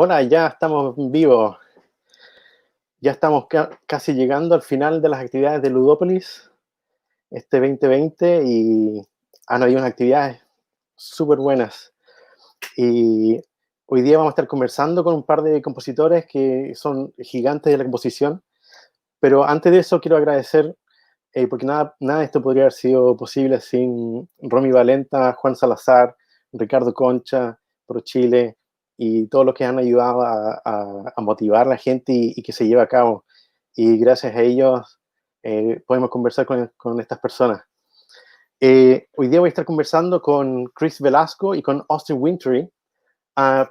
Hola, ya estamos en vivo. Ya estamos casi llegando al final de las actividades de Ludópolis, este 2020, y han habido unas actividades súper buenas. Y hoy día vamos a estar conversando con un par de compositores que son gigantes de la composición. Pero antes de eso quiero agradecer, porque nada de esto podría haber sido posible sin Romy Valenta, Juan Salazar, Ricardo Concha, Pro Chile, y todos los que han ayudado a motivar a la gente y que se lleve a cabo. Y gracias a ellos podemos conversar con estas personas. Hoy día voy a estar conversando con Chris Velasco y con Austin Wintory.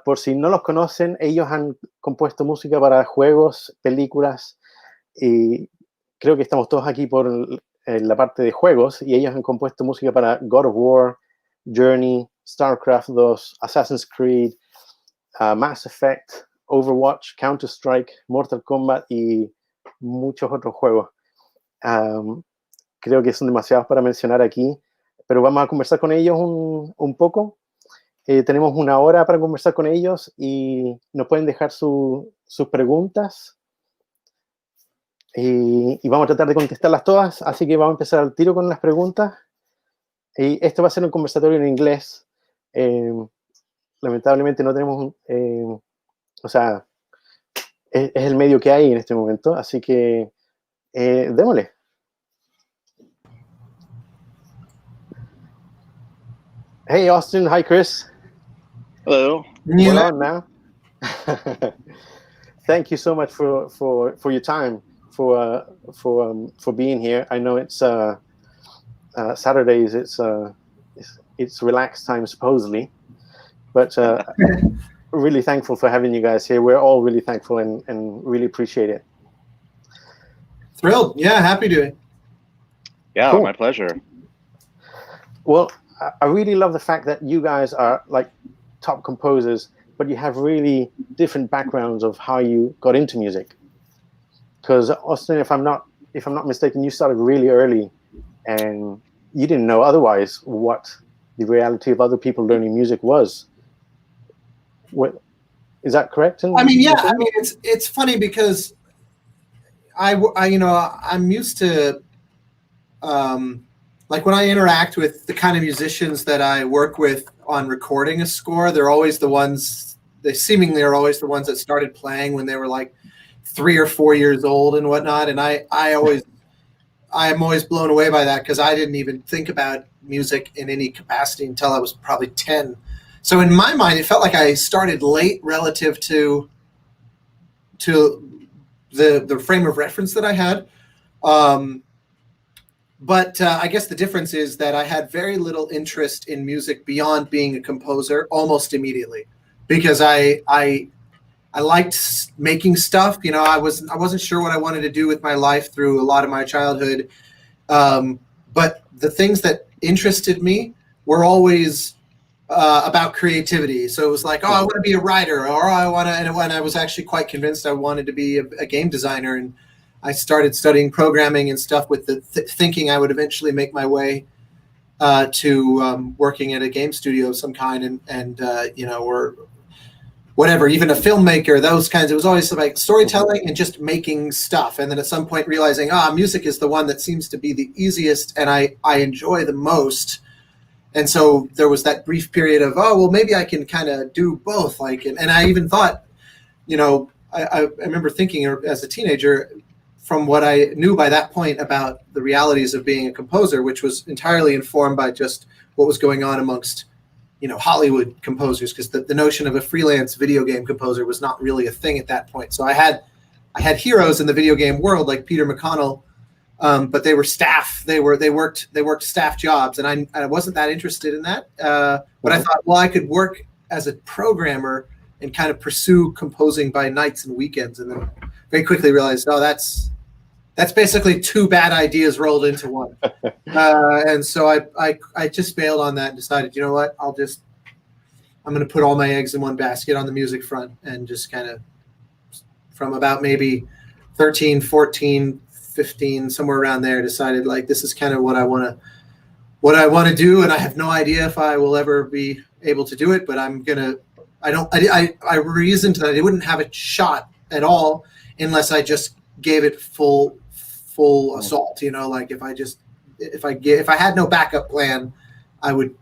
Por si no los conocen, ellos han compuesto música para juegos, películas, y creo que estamos todos aquí por la parte de juegos, y ellos han compuesto música para God of War, Journey, StarCraft 2, Assassin's Creed, Mass Effect, Overwatch, Counter-Strike, Mortal Kombat y muchos otros juegos. Creo que son demasiados para mencionar aquí, pero vamos a conversar con ellos un poco. Tenemos una hora para conversar con ellos y nos pueden dejar sus preguntas. Y vamos a tratar de contestarlas todas, así que vamos a empezar al tiro con las preguntas. Y esto va a ser un conversatorio en inglés. Lamentablemente no tenemos, o sea, es el medio que hay en este momento, así que démosle. Hey, Austin. Hi, Chris. Hello. We're on now. Thank you so much for your time, for being here. I know it's Saturdays. It's relaxed time supposedly, but really thankful for having you guys here. We're all really thankful and really appreciate it. Thrilled. Yeah, happy to. Yeah, cool. My pleasure. Well, I really love the fact that you guys are like top composers, but you have really different backgrounds of how you got into music. Because Austin, if I'm not mistaken, you started really early, and you didn't know otherwise what the reality of other people learning music was. What, is that correct? I mean, yeah. I mean, it's funny because I'm used to like when I interact with the kind of musicians that I work with on recording a score, they seemingly are always the ones that started playing when they were like 3 or 4 years old and whatnot. And I'm always blown away by that because I didn't even think about music in any capacity until I was probably 10. So in my mind, it felt like I started late relative to the frame of reference that I had. But I guess the difference is that I had very little interest in music beyond being a composer almost immediately, because I liked making stuff. You know, I wasn't sure what I wanted to do with my life through a lot of my childhood. But the things that interested me were always about creativity. So it was like, oh, I want to be a writer, or I want to. And when I was actually quite convinced I wanted to be a game designer, and I started studying programming and stuff with the thinking I would eventually make my way to working at a game studio of some kind, and or whatever, even a filmmaker, those kinds. It was always like storytelling and just making stuff. And then at some point realizing, music is the one that seems to be the easiest and I enjoy the most. And so there was that brief period of, maybe I can kind of do both. And I even thought, I remember thinking as a teenager, from what I knew by that point about the realities of being a composer, which was entirely informed by just what was going on amongst, Hollywood composers, because the notion of a freelance video game composer was not really a thing at that point. So I had heroes in the video game world like Peter McConnell, but they were staff. They worked staff jobs, and I wasn't that interested in that. But I thought, I could work as a programmer and kind of pursue composing by nights and weekends, and then very quickly realized, that's basically 2 bad ideas rolled into one. And so I just bailed on that and decided, you know what, I'm going to put all my eggs in one basket on the music front, and just kind of from about maybe 13, 14, 15, somewhere around there, decided like this is kind of what I want to do, and I have no idea if I will ever be able to do it, but I'm going to I reasoned that I wouldn't have a shot at all unless I just gave it full assault. You know, like if I had no backup plan, I would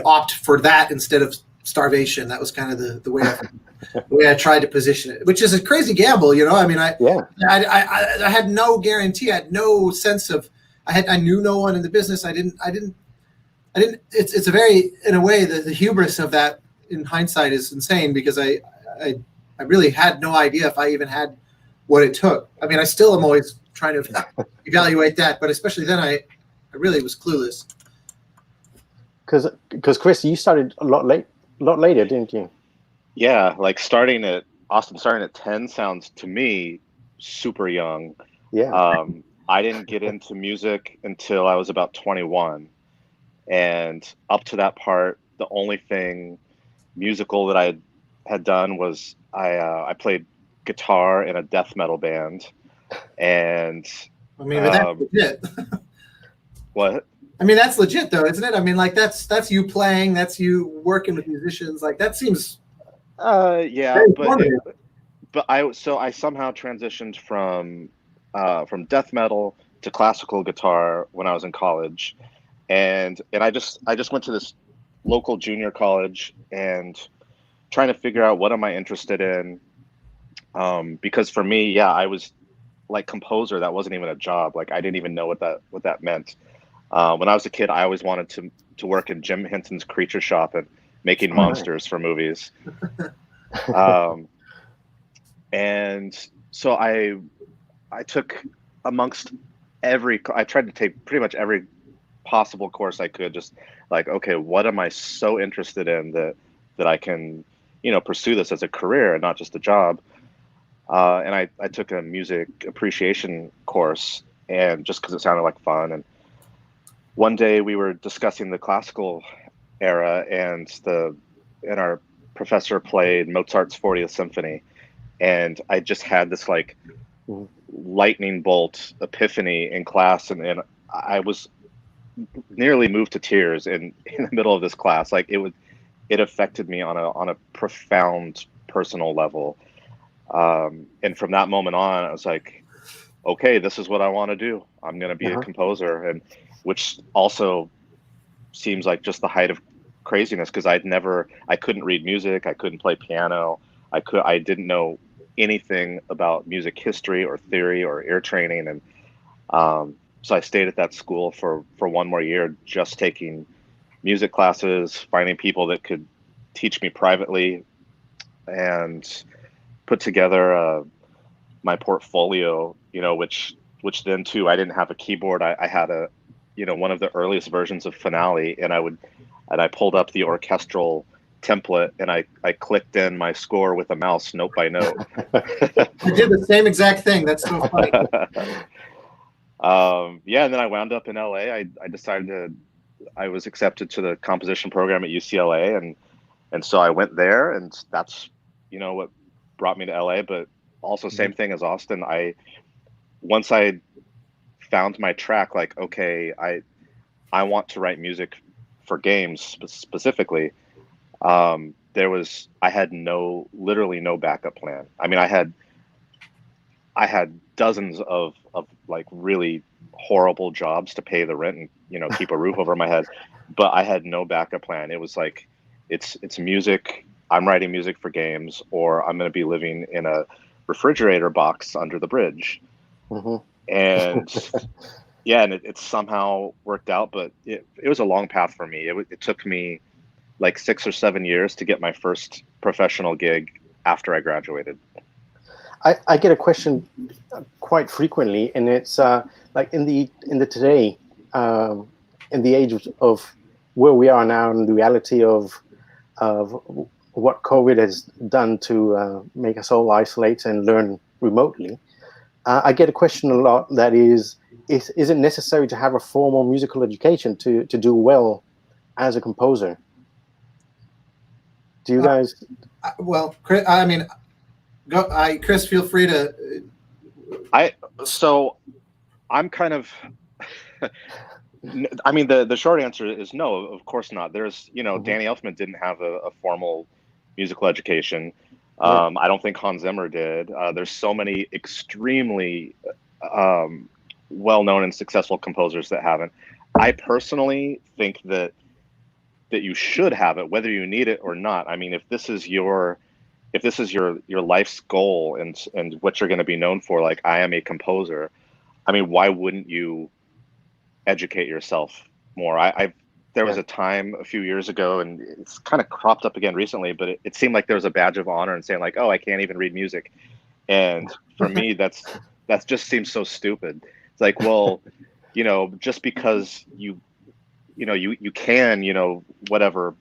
opt for that instead of starvation. That was kind of the way I tried to position it, which is a crazy gamble. You know, I mean, I had no guarantee. I had no sense of. I knew no one in the business. I didn't. It's a very, in a way, the hubris of that in hindsight is insane, because I really had no idea if I even had what it took. I mean, I still am always trying to evaluate that, but especially then I really was clueless. Because Chris, you started a lot later, didn't you? Yeah, like starting at 10 sounds to me super young. Yeah. I didn't get into music until I was about 21. And up to that part, the only thing musical that I had done was I played guitar in a death metal band. And I mean, but that's legit. What? I mean, that's legit though, isn't it? I mean, like that's you playing, that's you working with musicians. Like that seems. Yeah, but I somehow transitioned from death metal to classical guitar when I was in college. And I just went to this local junior college and trying to figure out what am I interested in, because for me, yeah, I was like composer. That wasn't even a job. Like I didn't even know what that meant. When I was a kid, I always wanted to work in Jim Henson's Creature Shop and making monsters for movies. And so I took I tried to take pretty much every possible course I could, just like, okay, what am I so interested in that I can, pursue this as a career and not just a job. And I took a music appreciation course, and just because it sounded like fun. And one day we were discussing the classical era, and our professor played Mozart's 40th Symphony, and I just had this like lightning bolt epiphany in class, and I was nearly moved to tears in the middle of this class. Like it affected me on a profound personal level. And from that moment on, I was like, okay, this is what I want to do. I'm going to be a composer, and which also seems like just the height of craziness, because I couldn't read music. I couldn't play piano. I didn't know anything about music history or theory or ear training. And so I stayed at that school for one more year, just taking music classes, finding people that could teach me privately, and put together my portfolio, which then too, I didn't have a keyboard. I had one of the earliest versions of Finale, and I pulled up the orchestral template, and I clicked in my score with a mouse, note by note. I did the same exact thing. That's so funny. Yeah, and then I wound up in LA. I was accepted to the composition program at UCLA, and so I went there, and that's what brought me to LA. But also same thing as Austin. Once I found my track, like, okay, I want to write music for games specifically. I had literally no backup plan. I mean, I had dozens of like really horrible jobs to pay the rent and keep a roof over my head, but I had no backup plan. It was like, it's music. I'm writing music for games, or I'm going to be living in a refrigerator box under the bridge. And yeah, and it somehow worked out, but it was a long path for me. It took me like 6 or 7 years to get my first professional gig after I graduated. I get a question quite frequently, and it's like in the today, in the age of where we are now, and the reality of what COVID has done to make us all isolate and learn remotely. I get a question a lot that is it necessary to have a formal musical education to do well as a composer? Do you guys? Well, Chris, I mean, Chris, feel free to. I'm kind of. I mean, the short answer is no. Of course not. There's, Danny Elfman didn't have a formal musical education. I don't think Hans Zimmer did. There's so many extremely well-known and successful composers that haven't. I personally think that you should have it, whether you need it or not. I mean, if this is your life's goal and what you're going to be known for, like I am a composer, I mean, why wouldn't you educate yourself more? There was a time a few years ago, and it's kind of cropped up again recently, but it seemed like there was a badge of honor in saying like, oh, I can't even read music. And for me, that just seems so stupid. It's like, well, you know, just because you can, you know, whatever,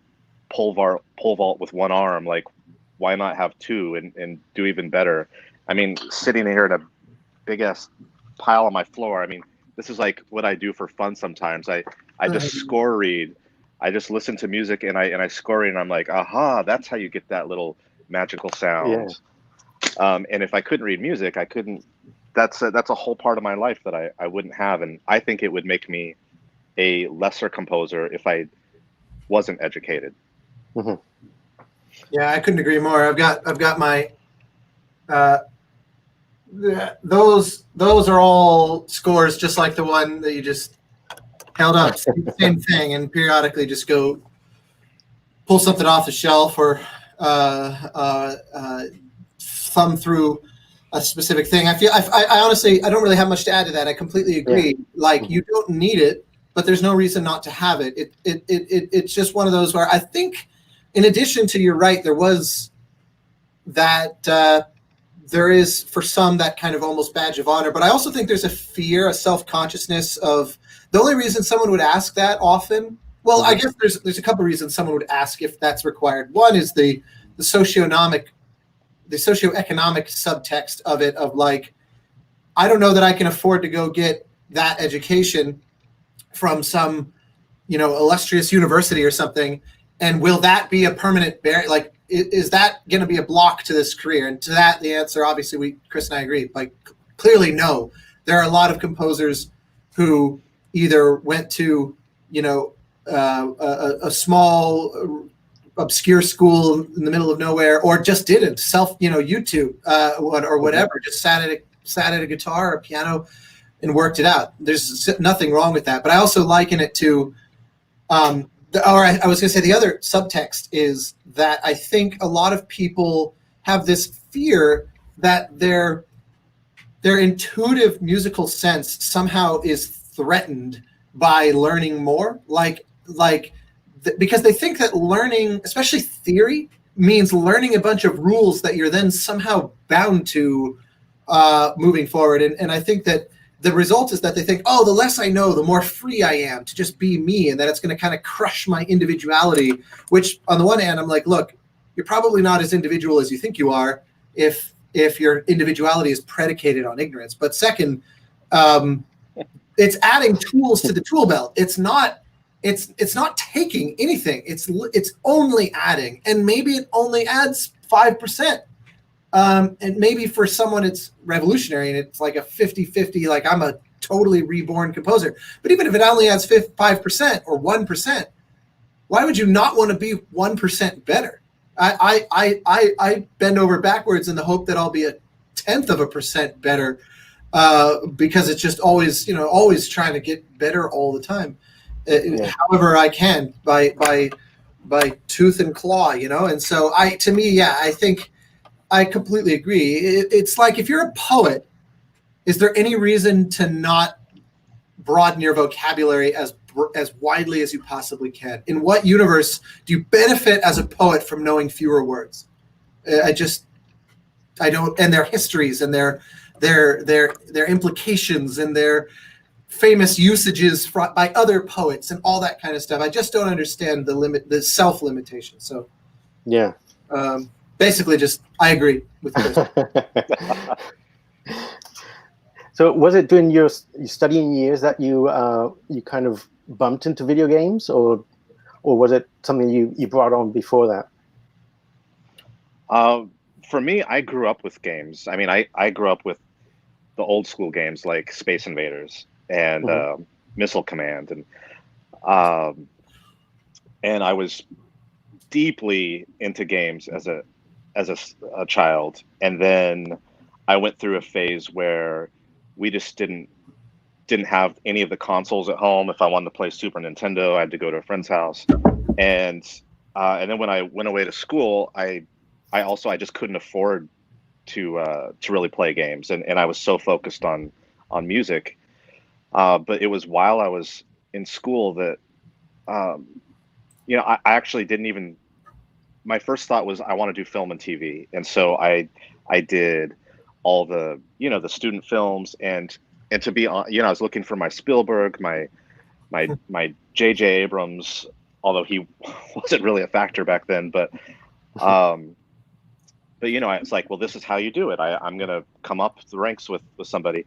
pole vault with one arm, like why not have two and do even better? I mean, sitting here in a big ass pile on my floor, I mean, this is like what I do for fun sometimes. I just score read. I just listen to music and I score read, and I'm like, aha, that's how you get that little magical sound. Yeah. And if I couldn't read music, I couldn't. That's a whole part of my life that I wouldn't have, and I think it would make me a lesser composer if I wasn't educated. Mm-hmm. Yeah, I couldn't agree more. I've got my those are all scores just like the one that you just held up. Same thing, and periodically just go pull something off the shelf or thumb through a specific thing. I honestly, I don't really have much to add to that. I completely agree. Yeah. Like, you don't need it, but there's no reason not to have it. It's just one of those where I think, in addition to, you're right, there was that there is for some that kind of almost badge of honor, but I also think there's a fear, a self-consciousness of the only reason someone would ask that often. Well, I guess there's a couple of reasons someone would ask if that's required. One is the socioeconomic subtext of it, of like, I don't know that I can afford to go get that education from some, you know, illustrious university or something, and will that be a permanent barrier? Like, is that going to be a block to this career? And to that, the answer, obviously, Chris and I agree. Like, clearly, no. There are a lot of composers who either went to, you know, a small, obscure school in the middle of nowhere, or just didn't YouTube or whatever. Just sat at a guitar or a piano and worked it out. There's nothing wrong with that. But I also liken it to. I was going to say the other subtext is that I think a lot of people have this fear that their intuitive musical sense somehow is threatened by learning more, because they think that learning, especially theory, means learning a bunch of rules that you're then somehow bound to moving forward. And I think that the result is that they think, oh, the less I know, the more free I am to just be me, and that it's going to kind of crush my individuality, which on the one hand, I'm like, look, you're probably not as individual as you think you are if your individuality is predicated on ignorance. But second, it's adding tools to the tool belt. It's not taking anything. It's only adding, and maybe it only adds 5%. And maybe for someone it's revolutionary and it's like a 50-50, like I'm a totally reborn composer. But even if it only adds 5% or 1%, why would you not want to be 1% better? I bend over backwards in the hope that I'll be 0.1% better, because it's just always trying to get better all the time, however I can, by tooth and claw, And so I think I completely agree. It's like, if you're a poet, is there any reason to not broaden your vocabulary as widely as you possibly can? In what universe do you benefit as a poet from knowing fewer words? I don't, and their histories and their implications and their famous usages by other poets and all that kind of stuff. I just don't understand the self-limitation. So, yeah. Basically, I agree with Chris. So, was it during your studying years that you kind of bumped into video games, or was it something you brought on before that? For me, I grew up with games. I mean, I grew up with the old school games like Space Invaders and Missile Command, and I was deeply into games as a child, and then I went through a phase where we just didn't have any of the consoles at home. If I wanted to play Super Nintendo, I had to go to a friend's house, and then when I went away to school, I just couldn't afford to really play games, and I was so focused on music. But it was while I was in school that I actually didn't even. My first thought was I want to do film and TV, and so I did all the the student films, and to be on, I was looking for my Spielberg, my J.J. Abrams, although he wasn't really a factor back then, but it's like, well, this is how you do it. I'm gonna come up the ranks with somebody,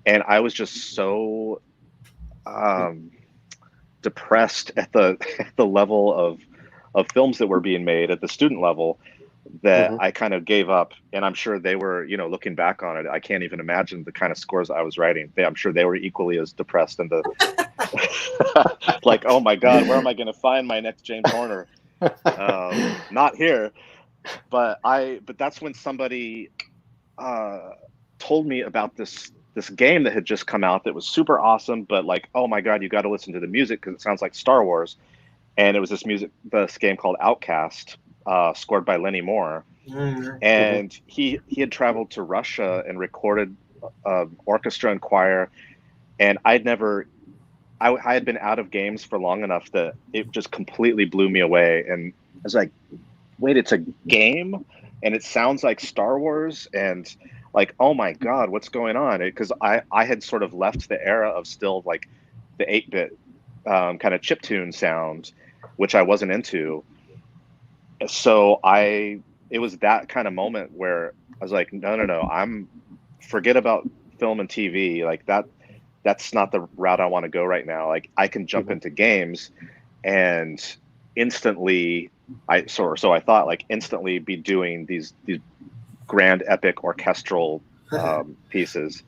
and I was just so depressed at the level of films that were being made at the student level that I kind of gave up. And I'm sure they were, looking back on it, I can't even imagine the kind of scores I was writing. I'm sure they were equally as depressed and like, oh my God, where am I going to find my next James Horner? Not here. But that's when somebody told me about this game that had just come out that was super awesome, but like, oh my God, you got to listen to the music because it sounds like Star Wars. And it was this game called Outcast, scored by Lenny Moore. And he had traveled to Russia and recorded orchestra and choir. And I had been out of games for long enough that it just completely blew me away. And I was like, wait, it's a game and it sounds like Star Wars, and like, oh my God, what's going on? Because I had sort of left the era of still like the 8-bit kind of chiptune sound, which I wasn't into. So it was that kind of moment where I was like, no, forget about film and TV. Like that's not the route I want to go right now. Like I can jump into games and instantly I thought like instantly be doing these grand epic orchestral pieces.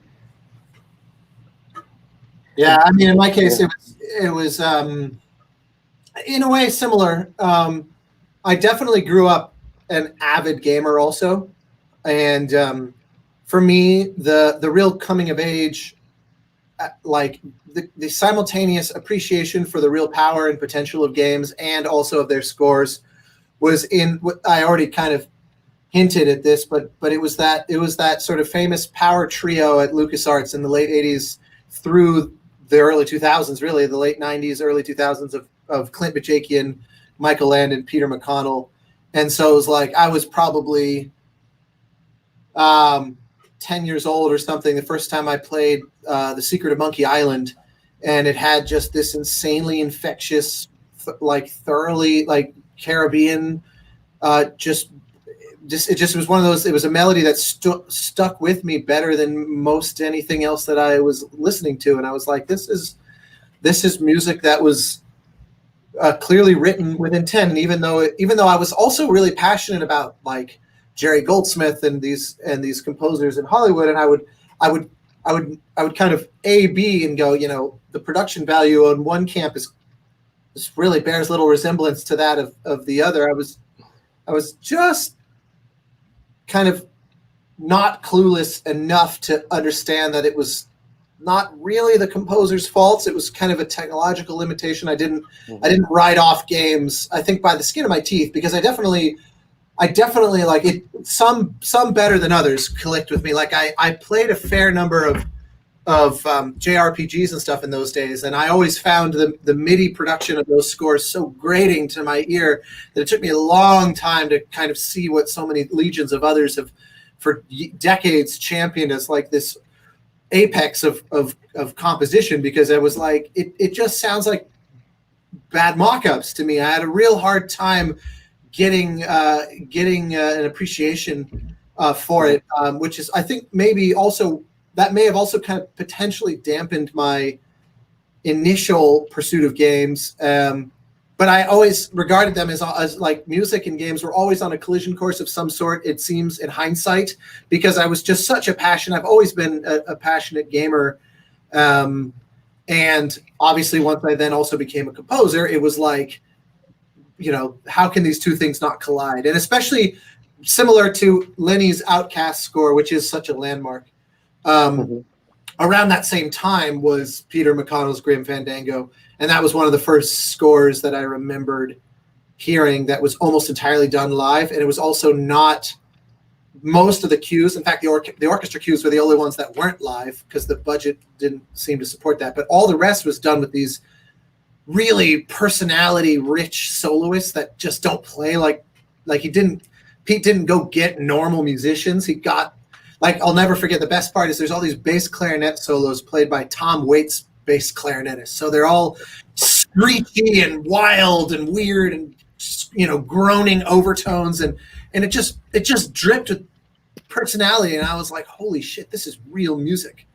Yeah, I mean, in my case, it was in a way similar. I definitely grew up an avid gamer also, and for me, the real coming of age, like the simultaneous appreciation for the real power and potential of games and also of their scores, was in what I already kind of hinted at this, but it was that sort of famous power trio at LucasArts in the late 80s through the early 2000s, really the late 90s, early 2000s of Clint Bajakian, Michael Land, and Peter McConnell. And so it was like I was probably 10 years old or something the first time I played The Secret of Monkey Island, and it had just this insanely infectious, thoroughly like Caribbean, it just was one of those. It was a melody that stuck with me better than most anything else that I was listening to, and I was like, this is music that was clearly written with intent. And even though I was also really passionate about like Jerry Goldsmith and these composers in Hollywood, and I would kind of A/B and go, the production value on one camp is really bears little resemblance to that of the other. I was just kind of not clueless enough to understand that it was not really the composer's faults. It was kind of a technological limitation. I didn't write off games, I think, by the skin of my teeth, because I definitely like it. Some better than others clicked with me. Like I played a fair number of JRPGs and stuff in those days, and I always found the MIDI production of those scores so grating to my ear that it took me a long time to kind of see what so many legions of others have for decades championed as like this apex of composition, because it was like it just sounds like bad mock-ups to me. I had a real hard time getting an appreciation for it, which is, I think, maybe also that may have also kind of potentially dampened my initial pursuit of games. But I always regarded them as like music and games were always on a collision course of some sort, it seems, in hindsight, because I was just such a passion. I've always been a passionate gamer. And obviously once I then also became a composer, it was like how can these two things not collide? And especially similar to Lenny's Outcast score, which is such a landmark. Around that same time was Peter McConnell's Grim Fandango, and that was one of the first scores that I remembered hearing that was almost entirely done live, and it was also not most of the cues. In fact, the orchestra cues were the only ones that weren't live because the budget didn't seem to support that. But all the rest was done with these really personality-rich soloists that just don't play like Pete didn't go get normal musicians. He got, like, I'll never forget, the best part is there's all these bass clarinet solos played by Tom Waits bass clarinetist. So they're all screechy and wild and weird and groaning overtones, and it just dripped with personality. And I was like, holy shit, this is real music,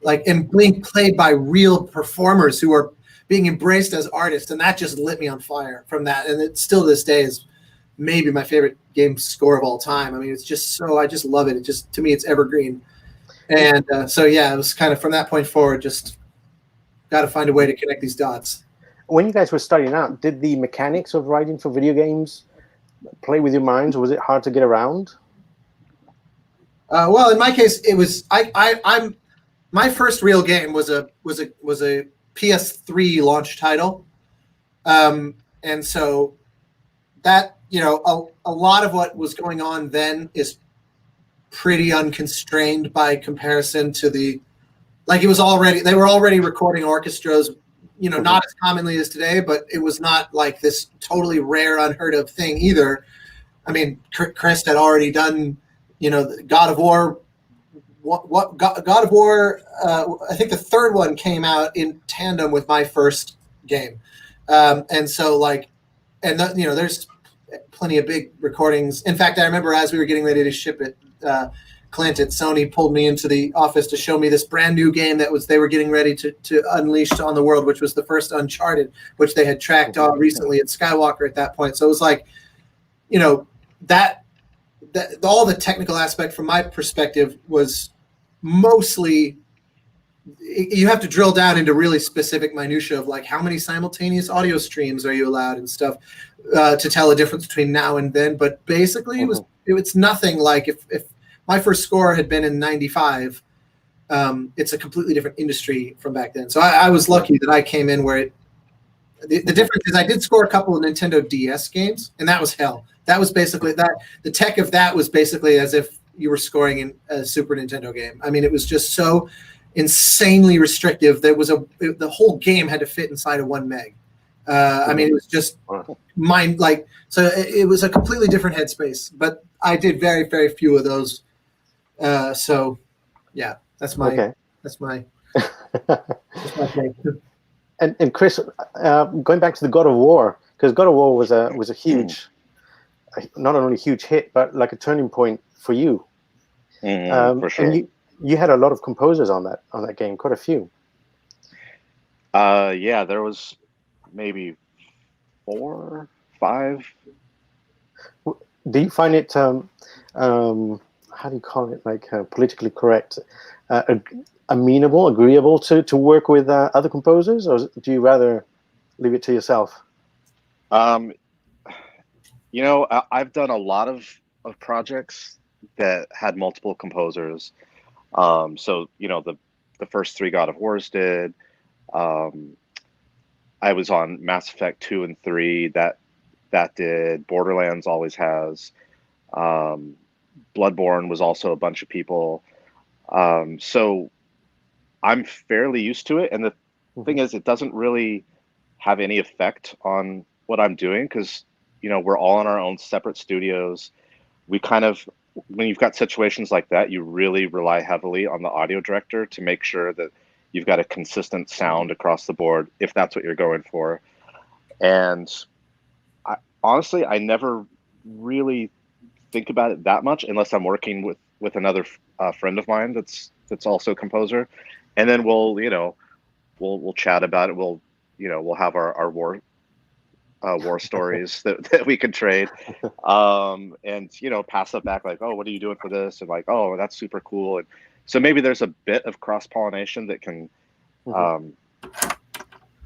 and being played by real performers who are being embraced as artists. And that just lit me on fire from that. And it still to this day is maybe my favorite game score of all time. I mean, it's just I just love it. To me, it's evergreen. And so yeah, it was kind of from that point forward, just got to find a way to connect these dots. When you guys were starting out, did the mechanics of writing for video games play with your minds, or was it hard to get around? Well, in my case, it was. My first real game was a PS3 launch title, and so that a lot of what was going on then is pretty unconstrained by comparison to they were already recording orchestras. Not as commonly as today, but it was not like this totally rare, unheard of thing either. I mean, Chris had already done, God of War. God of War? I think the third one came out in tandem with my first game, and so there's plenty of big recordings. In fact, I remember as we were getting ready to ship it, Clint at Sony pulled me into the office to show me this brand new game they were getting ready to unleash on the world, which was the first Uncharted, which they had tracked recently at Skywalker at that point. So it was like, that all the technical aspect from my perspective was mostly, you have to drill down into really specific minutia of how many simultaneous audio streams are you allowed and stuff to tell a difference between now and then. But basically it's nothing like if my first score had been in 95, it's a completely different industry from back then. So I was lucky that I came in where the difference is I did score a couple of Nintendo DS games, and that was hell. That was basically the tech of that was basically as if you were scoring in a Super Nintendo game. I mean, it was just so insanely restrictive. The whole game had to fit inside of 1 meg. I mean, it was just so it was a completely different headspace, but I did very, very few of those. So yeah, that's my thing. And Chris, going back to the God of War, because God of War was a huge, not only a huge hit, but like a turning point for you. For sure. And you had a lot of composers on that game, quite a few. Yeah, there was maybe 4, 5. Do you find it how do you call it, politically correct, agreeable to work with other composers, or do you rather leave it to yourself? I've done a lot of projects that had multiple composers. So the first 3 God of Wars did. I was on Mass Effect 2 and 3. That did. Borderlands always has. Bloodborne was also a bunch of people. So I'm fairly used to it. And the thing is, it doesn't really have any effect on what I'm doing because, we're all in our own separate studios. We kind of, when you've got situations like that, you really rely heavily on the audio director to make sure that you've got a consistent sound across the board, if that's what you're going for. And honestly, I never really think about it that much unless I'm working with another friend of mine that's also a composer, and then we'll chat about it. We'll have our war stories that we can trade, and pass it back like, oh, what are you doing for this, and like, oh, that's super cool. And so maybe there's a bit of cross-pollination that can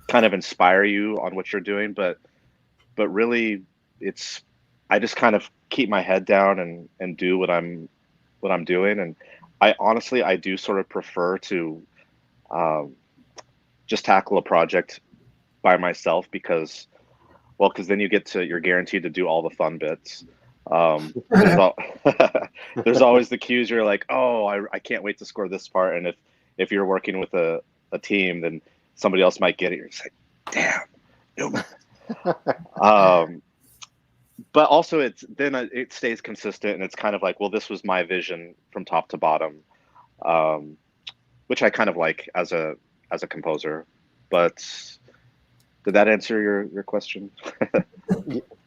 kind of inspire you on what you're doing, but but really I just kind of keep my head down and do what I'm doing. And I do sort of prefer to just tackle a project by myself because then you're guaranteed to do all the fun bits. There's always the cues. You're like, oh, I can't wait to score this part. And if you're working with a team, then somebody else might get it. You're just like, damn, no. But also it stays consistent, and it's kind of like, well, this was my vision from top to bottom, which I kind of like as a composer. But did that answer your question?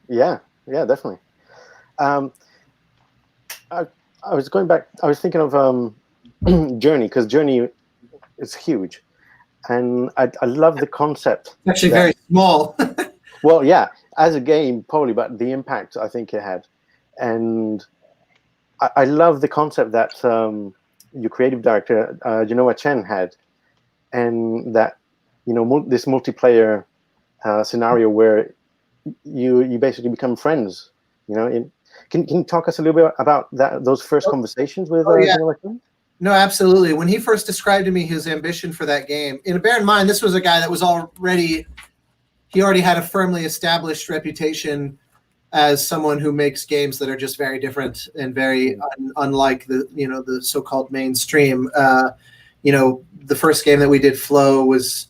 Yeah, definitely. I was going back. I was thinking of Journey, because Journey is huge, and I love the concept. It's actually very small. Well, yeah, as a game probably, but the impact I think it had, and I love the concept that your creative director Genoa Chen had, and that this multiplayer scenario where you basically become friends. Can you talk us a little bit about those first conversations with Genoa Chen? No, absolutely. When he first described to me his ambition for that game, and bear in mind, this was a guy that was already had a firmly established reputation as someone who makes games that are just very different and very unlike the so-called mainstream. The first game that we did, Flow, was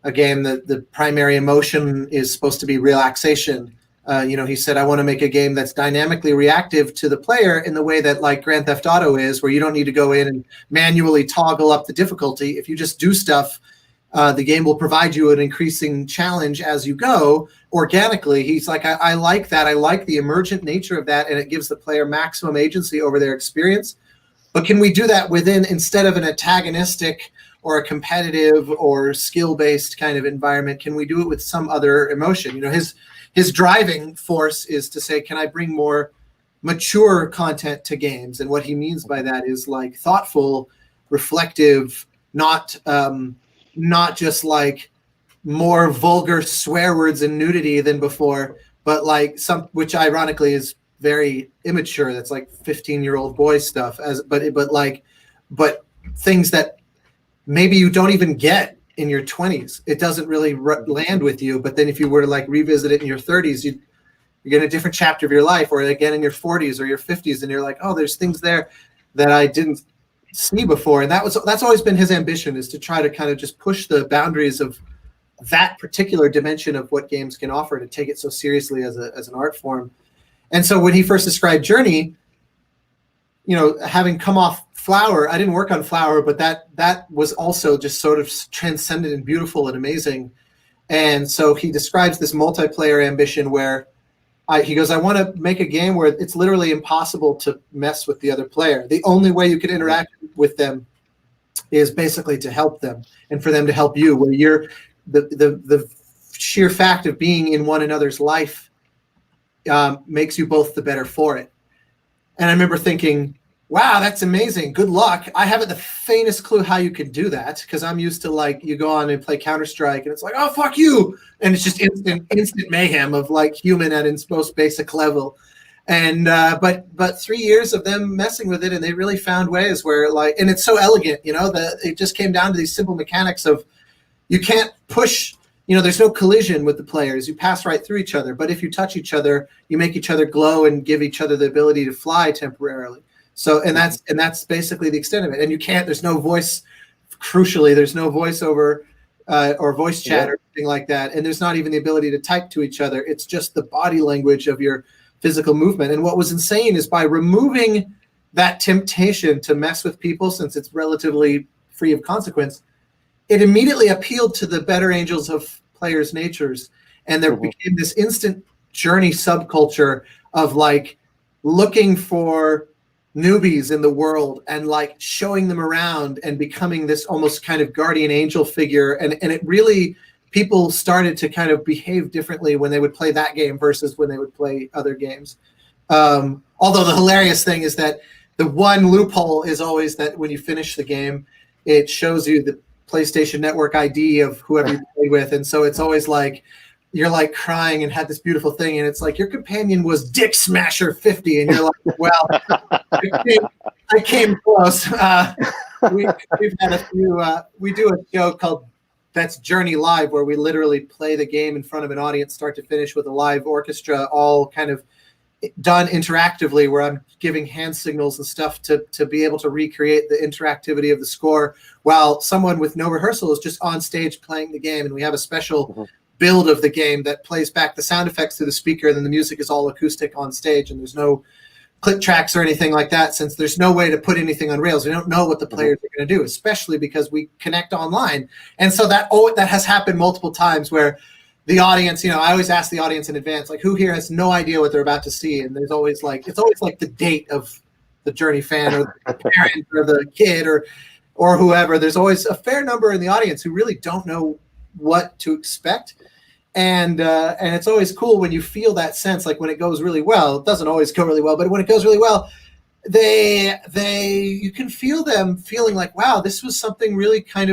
a game that the primary emotion is supposed to be relaxation. He said, I want to make a game that's dynamically reactive to the player in the way that like Grand Theft Auto is, where you don't need to go in and manually toggle up the difficulty. If you just do stuff, the game will provide you an increasing challenge as you go organically. He's like, I like that. I like the emergent nature of that, and it gives the player maximum agency over their experience. But can we do that instead of an antagonistic or a competitive or skill-based kind of environment, can we do it with some other emotion? His driving force is to say, can I bring more mature content to games? And what he means by that is like thoughtful, reflective, not just like more vulgar swear words and nudity than before, but like which ironically is very immature. That's like 15-year-old boy stuff. But things that maybe you don't even get in your 20s. It doesn't really land with you. But then if you were to like revisit it in your 30s, you get a different chapter of your life, or again in your 40s or your 50s, and you're like, oh, there's things there that I didn't see before. And that's always been his ambition, is to try to kind of just push the boundaries of that particular dimension of what games can offer, to take it so seriously as an art form. And so when he first described Journey, having come off Flower, I didn't work on Flower, but that was also just sort of transcendent and beautiful and amazing. And so he describes this multiplayer ambition where he goes, I want to make a game where it's literally impossible to mess with the other player. The only way you can interact with them is basically to help them and for them to help you, where you're the sheer fact of being in one another's life makes you both the better for it. And I remember thinking, wow, that's amazing. Good luck. I haven't the faintest clue how you can do that, because I'm used to like you go on and play Counter-Strike and it's like, oh, fuck you. And it's just instant mayhem of like human at its most basic level. And but 3 years of them messing with it, and they really found ways where like, and it's so elegant, that it just came down to these simple mechanics of you can't push, there's no collision with the players. You pass right through each other. But if you touch each other, you make each other glow and give each other the ability to fly temporarily. So, and that's basically the extent of it. And there's no voice, crucially, there's no voiceover or voice chat or anything like that. And there's not even the ability to type to each other. It's just the body language of your physical movement. And what was insane is by removing that temptation to mess with people, since it's relatively free of consequence, it immediately appealed to the better angels of players' natures. And there became this instant Journey subculture of like looking for newbies in the world and like showing them around and becoming this almost kind of guardian angel figure. And it really, people started to kind of behave differently when they would play that game versus when they would play other games. Although the hilarious thing is that the one loophole is always that when you finish the game, it shows you the PlayStation Network ID of whoever you play with. And so it's always like, you're like crying and had this beautiful thing, and it's like your companion was Dick Smasher 50, and you're like, well, I came close. We've had a few. We do a show called That's Journey Live, where we literally play the game in front of an audience, start to finish, with a live orchestra, all kind of done interactively, where I'm giving hand signals and stuff to be able to recreate the interactivity of the score, while someone with no rehearsal is just on stage playing the game. And we have a special build of the game that plays back the sound effects through the speaker, and then the music is all acoustic on stage, and there's no click tracks or anything like that, since there's no way to put anything on Rails. We don't know what the players are going to do, especially because we connect online. And so that has happened multiple times, where the audience, I always ask the audience in advance, like, who here has no idea what they're about to see? And there's always it's always like the date of the Journey fan, or the parent, or the kid, or whoever. There's always a fair number in the audience who really don't know what to expect. And it's always cool when you feel that sense, like when it goes really well. It doesn't always go really well, but when it goes really well, you can feel them feeling like, wow, this was something I really kind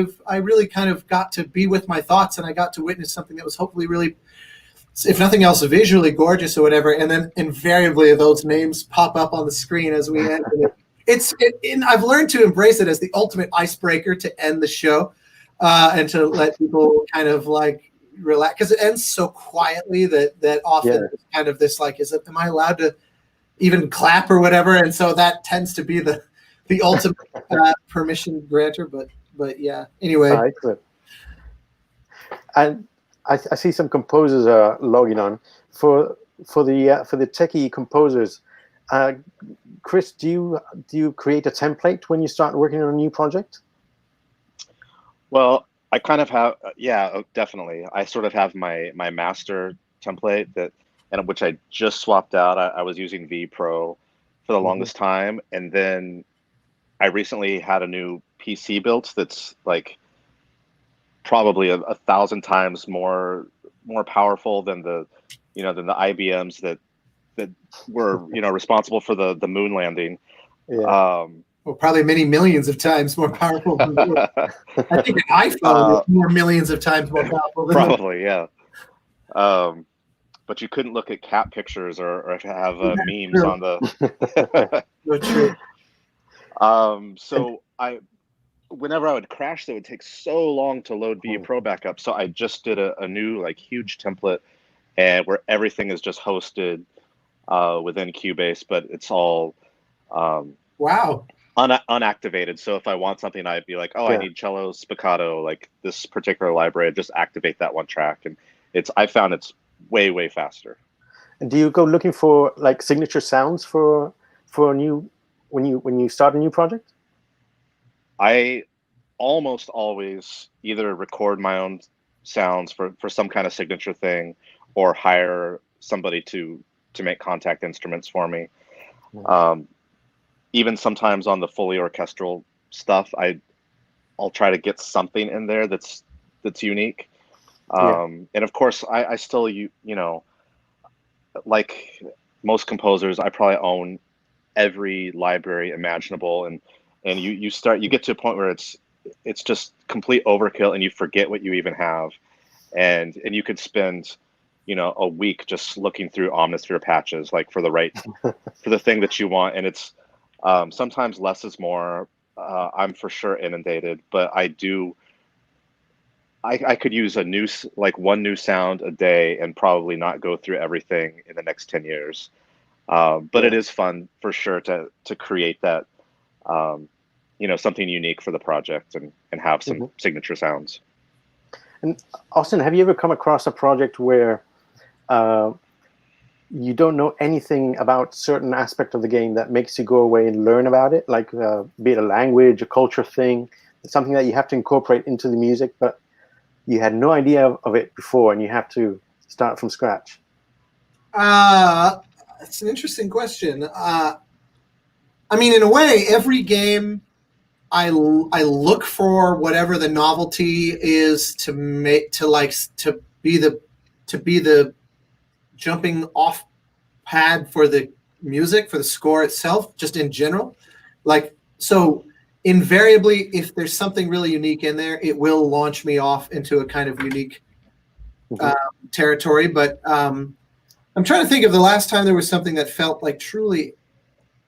of got to be with my thoughts, and I got to witness something that was hopefully really, if nothing else, visually gorgeous or whatever. And then invariably those names pop up on the screen as we end. And I've learned to embrace it as the ultimate icebreaker to end the show, and to let people kind of like relax, because it ends so quietly that often it's kind of this like, am I allowed to even clap or whatever? And so that tends to be the ultimate permission granter. But yeah, anyway. And I see some composers are logging on for the techie composers. Chris, do you create a template when you start working on a new project? Well, I kind of have, definitely. I sort of have my master template which I just swapped out. I was using V Pro for the longest time, and then I recently had a new PC built that's like probably 1,000 times more powerful than the IBMs that were responsible for the moon landing. Yeah. Well, probably many millions of times more powerful. I think an iPhone is more millions of times more powerful. Probably, yeah. But you couldn't look at cat pictures or have memes true. on the. True. So whenever I would crash, it would take so long to load V Pro back up. So I just did a new huge template, and where everything is just hosted within Cubase, but it's all wow. Unactivated. So if I want something, I'd be like, I need cello spiccato, like this particular library. I'd just activate that one track, and I found it's way faster. And do you go looking for like signature sounds for a new when you start a new project? I almost always either record my own sounds for some kind of signature thing, or hire somebody to make contact instruments for me. Even sometimes on the fully orchestral stuff, I'll try to get something in there that's unique. And of course, I still, like most composers, I probably own every library imaginable, and you get to a point where it's just complete overkill, and you forget what you even have, and you could spend a week just looking through Omnisphere patches, like for the thing that you want, and it's sometimes less is more. I'm for sure inundated, but I could use one new sound a day and probably not go through everything in the next 10 years. But it is fun for sure to create that, something unique for the project and have some signature sounds. And Austin, have you ever come across a project where you don't know anything about certain aspect of the game that makes you go away and learn about it, like be it a language, a culture thing, something that you have to incorporate into the music, but you had no idea of it before, and you have to start from scratch? That's an interesting question. I mean, in a way, every game I look for whatever the novelty is to be the jumping off pad for the music, for the score itself, just in general. So invariably, if there's something really unique in there, it will launch me off into a kind of unique territory. But I'm trying to think of the last time there was something that felt like truly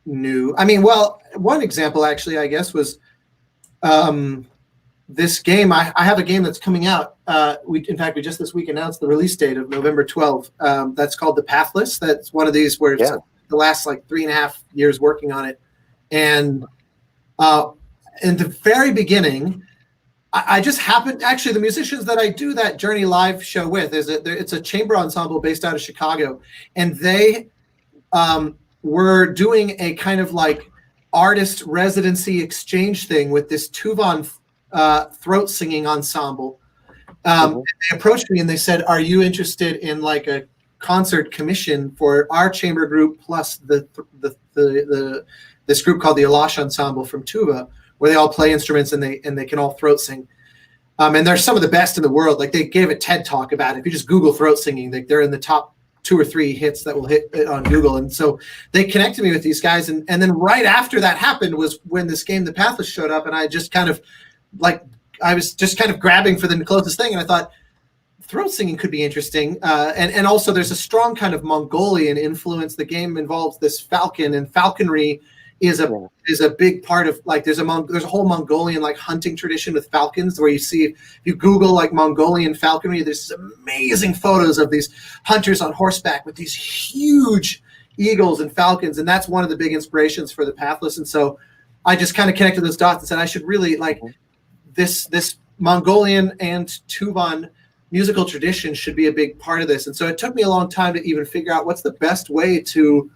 new. I mean, well, one example actually, I guess, was this game. I have a game that's coming out. In fact, we just this week announced the release date of November 12th. That's called the Pathless. That's one of these where it's the last like 3.5 years working on it. And in the very beginning, I just happened, actually, the musicians that I do that Journey live show with, it's a chamber ensemble based out of Chicago. And they were doing a kind of like artist residency exchange thing with this Tuvan throat singing ensemble. They approached me and they said, "Are you interested in like a concert commission for our chamber group plus this group called the Alash Ensemble from Tuva, where they all play instruments and they can all throat sing." And they're some of the best in the world. Like they gave a TED talk about it. If you just Google throat singing, like they're in the top 2 or 3 hits that will hit it on Google. And so they connected me with these guys. And then right after that happened was when this game, The Pathless, showed up. And I just kind of I was just kind of grabbing for the closest thing. And I thought throat singing could be interesting. And also there's a strong kind of Mongolian influence. The game involves this falcon, and falconry is a big part of, like, there's a whole Mongolian like hunting tradition with falcons, where you see, if you Google like Mongolian falconry, there's amazing photos of these hunters on horseback with these huge eagles and falcons, and that's one of the big inspirations for the Pathless. And so I just kind of connected those dots and said I should really like this Mongolian and Tuvan musical tradition should be a big part of this. And so it took me a long time to even figure out what's the best way to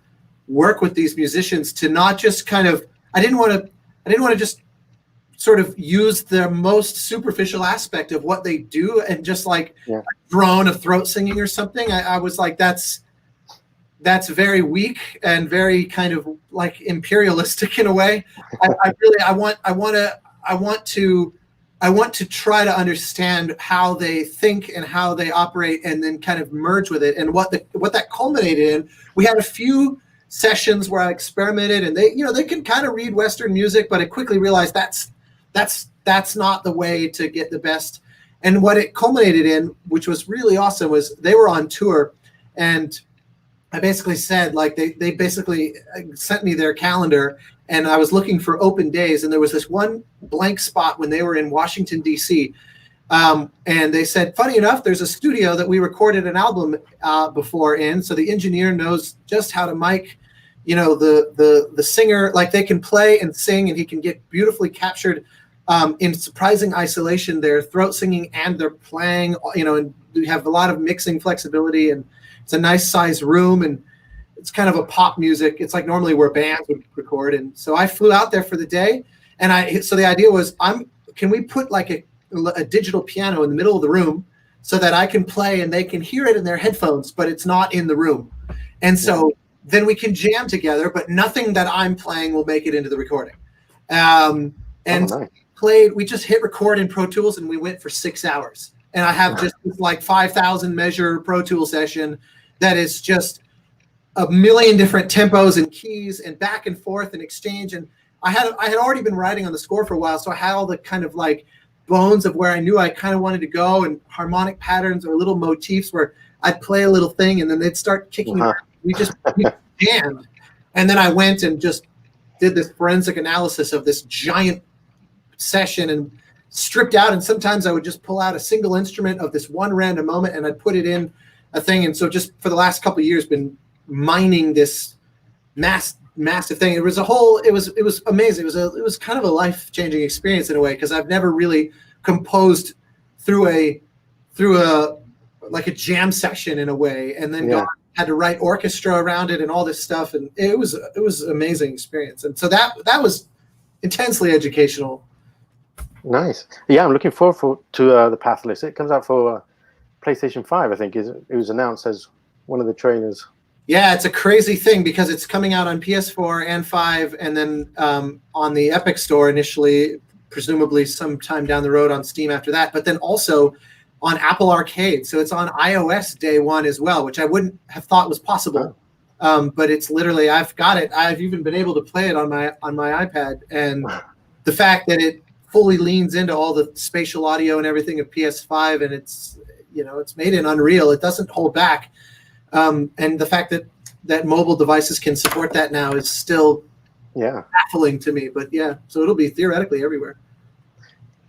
work with these musicians, to not just kind of, I didn't want to just sort of use the most superficial aspect of what they do and just like a drone of throat singing or something. I was like, that's very weak and very kind of like imperialistic in a way. I want to try to understand how they think and how they operate, and then kind of merge with it. And what that culminated in, we had a few sessions where I experimented, and they can kind of read Western music, but I quickly realized that's not the way to get the best. And what it culminated in, which was really awesome, was they were on tour, and I basically said, like, they basically sent me their calendar, and I was looking for open days, and there was this one blank spot when they were in Washington, D.C. And they said, funny enough, there's a studio that we recorded an album before in, so the engineer knows just how to mic, the singer, like they can play and sing, and he can get beautifully captured in surprising isolation, their throat singing and their playing, and we have a lot of mixing flexibility, and it's a nice size room, and it's kind of a pop music. It's like normally where bands would record. And so I flew out there for the day, and so the idea was, can we put like a digital piano in the middle of the room so that I can play and they can hear it in their headphones, but it's not in the room. And so then we can jam together, but nothing that I'm playing will make it into the recording. Nice. We just hit record in Pro Tools, and we went for 6 hours. And I have just this like 5,000 measure Pro Tool session that is just a million different tempos and keys and back and forth and exchange. And I had already been writing on the score for a while, so I had all the kind of like bones of where I knew I kind of wanted to go, and harmonic patterns or little motifs where I'd play a little thing and then they'd start kicking. We jammed. And then I went and just did this forensic analysis of this giant session and stripped out. And sometimes I would just pull out a single instrument of this one random moment and I'd put it in a thing. And so just for the last couple of years, been mining this massive thing. It was amazing. It was kind of a life-changing experience in a way, because I've never really composed through a like a jam session in a way, and then had to write orchestra around it and all this stuff, and it was an amazing experience. And so that was intensely educational. Nice. Yeah, I'm looking forward to the Pathless. It comes out for PlayStation 5, I think. It was announced as one of the trailers. Yeah, it's a crazy thing because it's coming out on PS4 and 5, and then on the Epic Store initially, presumably sometime down the road on Steam after that, but then also on Apple Arcade. So it's on iOS day one as well, which I wouldn't have thought was possible. But it's literally, I've got it. I've even been able to play it on my iPad, and the fact that it fully leans into all the spatial audio and everything of PS5, and it's it's made in Unreal. It doesn't hold back. And the fact that mobile devices can support that now is still baffling to me. But yeah, so it'll be theoretically everywhere.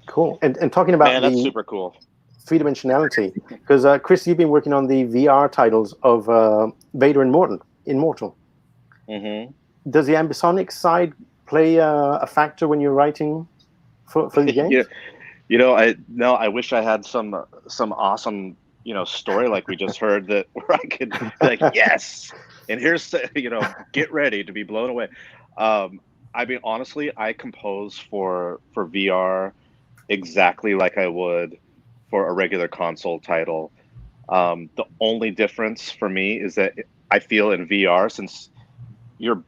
Cool. And talking about that's super cool. Three-dimensionality, because Chris, you've been working on the VR titles of Vader Immortal. Mm-hmm. Does the ambisonic side play a factor when you're writing for the games? I wish I had some awesome story like we just heard that where I could be like, yes, and here's get ready to be blown away. I mean, honestly, I compose for VR exactly like I would for a regular console title. The only difference for me is that I feel in VR, since you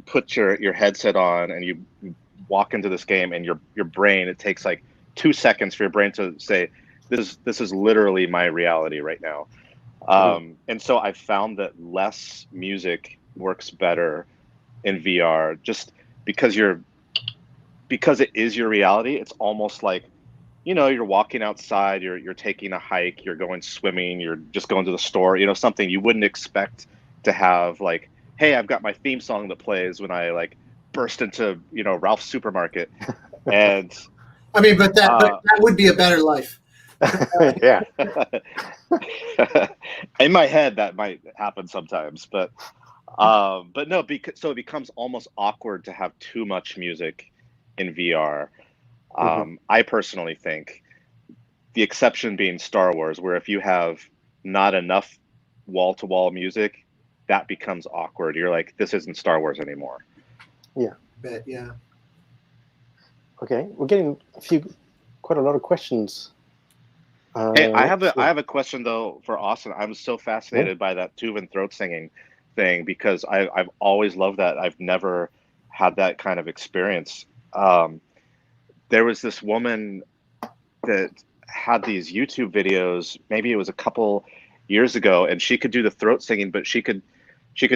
put your headset on and you walk into this game, and your brain, it takes like 2 seconds for your brain to say, this is literally my reality right now. And so I found that less music works better in VR, just because it is your reality. It's almost like, you're walking outside, you're taking a hike, you're going swimming, you're just going to the store, something you wouldn't expect to have, like, hey, I've got my theme song that plays when I like burst into, Ralph's supermarket. And I mean, but that would be a better life. Yeah. In my head, that might happen sometimes, but no, so it becomes almost awkward to have too much music in VR. I personally think, the exception being Star Wars, where if you have not enough wall-to-wall music, that becomes awkward. You're like, this isn't Star Wars anymore. Yeah. Bet, yeah. Okay, we're getting quite a lot of questions. Hey, I have a question though for Austin. I'm so fascinated by that tube and throat singing thing, because I've always loved that. I've never had that kind of experience. There was this woman that had these YouTube videos, maybe it was a couple years ago, and she could do the throat singing, but she could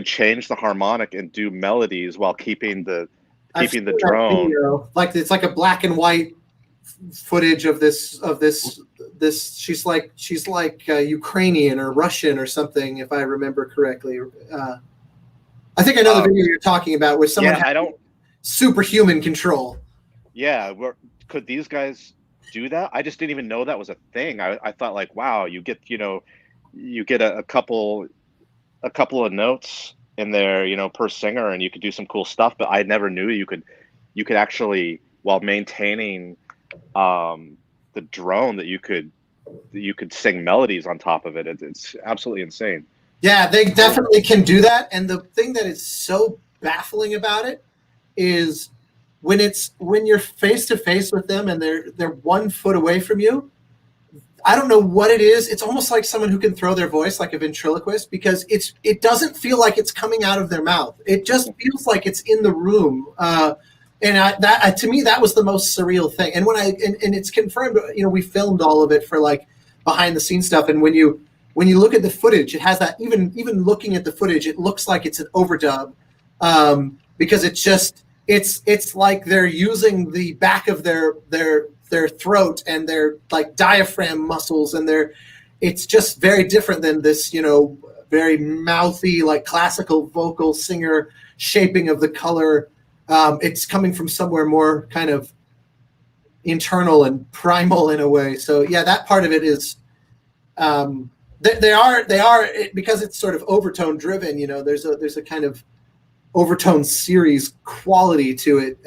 change the harmonic and do melodies while keeping the drone. Like, it's like a black and white footage of this. She's like Ukrainian or Russian or something, if I remember correctly. I think I know the video you're talking about, where someone had superhuman control. Yeah, could these guys do that? I just didn't even know that was a thing. I thought, like, wow, you get a couple of notes in there, per singer, and you could do some cool stuff. But I never knew you could actually, while maintaining the drone, that you could sing melodies on top of it. It's absolutely insane. Yeah, they definitely can do that. And the thing that is so baffling about it is when you're face to face with them and they're 1 foot away from you. I don't know what it is. It's almost like someone who can throw their voice like a ventriloquist, because it doesn't feel like it's coming out of their mouth. It just feels like it's in the room. And to me, that was the most surreal thing. And and it's confirmed, we filmed all of it for like behind the scenes stuff. And when you look at the footage, it has that, even looking at the footage, it looks like it's an overdub, because it's like they're using the back of their throat and their like diaphragm muscles, and it's just very different than this, very mouthy, like classical vocal singer shaping of the color. It's coming from somewhere more kind of internal and primal in a way. So yeah, that part of it is, they are because it's sort of overtone driven. There's a kind of Overtone series quality to it.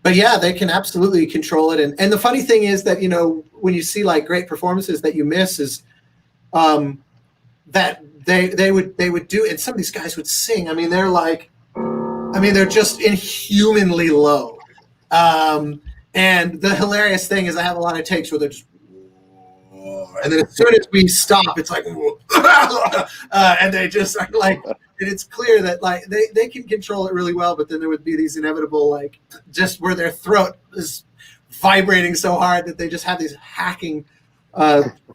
But yeah, they can absolutely control it. And the funny thing is that, when you see like great performances that you miss is that they would do, and some of these guys would sing. I mean, they're just inhumanly low. And the hilarious thing is I have a lot of takes where they're just, and then as soon as we stop, it's like, and they just are like, and it's clear that like they can control it really well, but then there would be these inevitable, like, just where their throat is vibrating so hard that they just have these hacking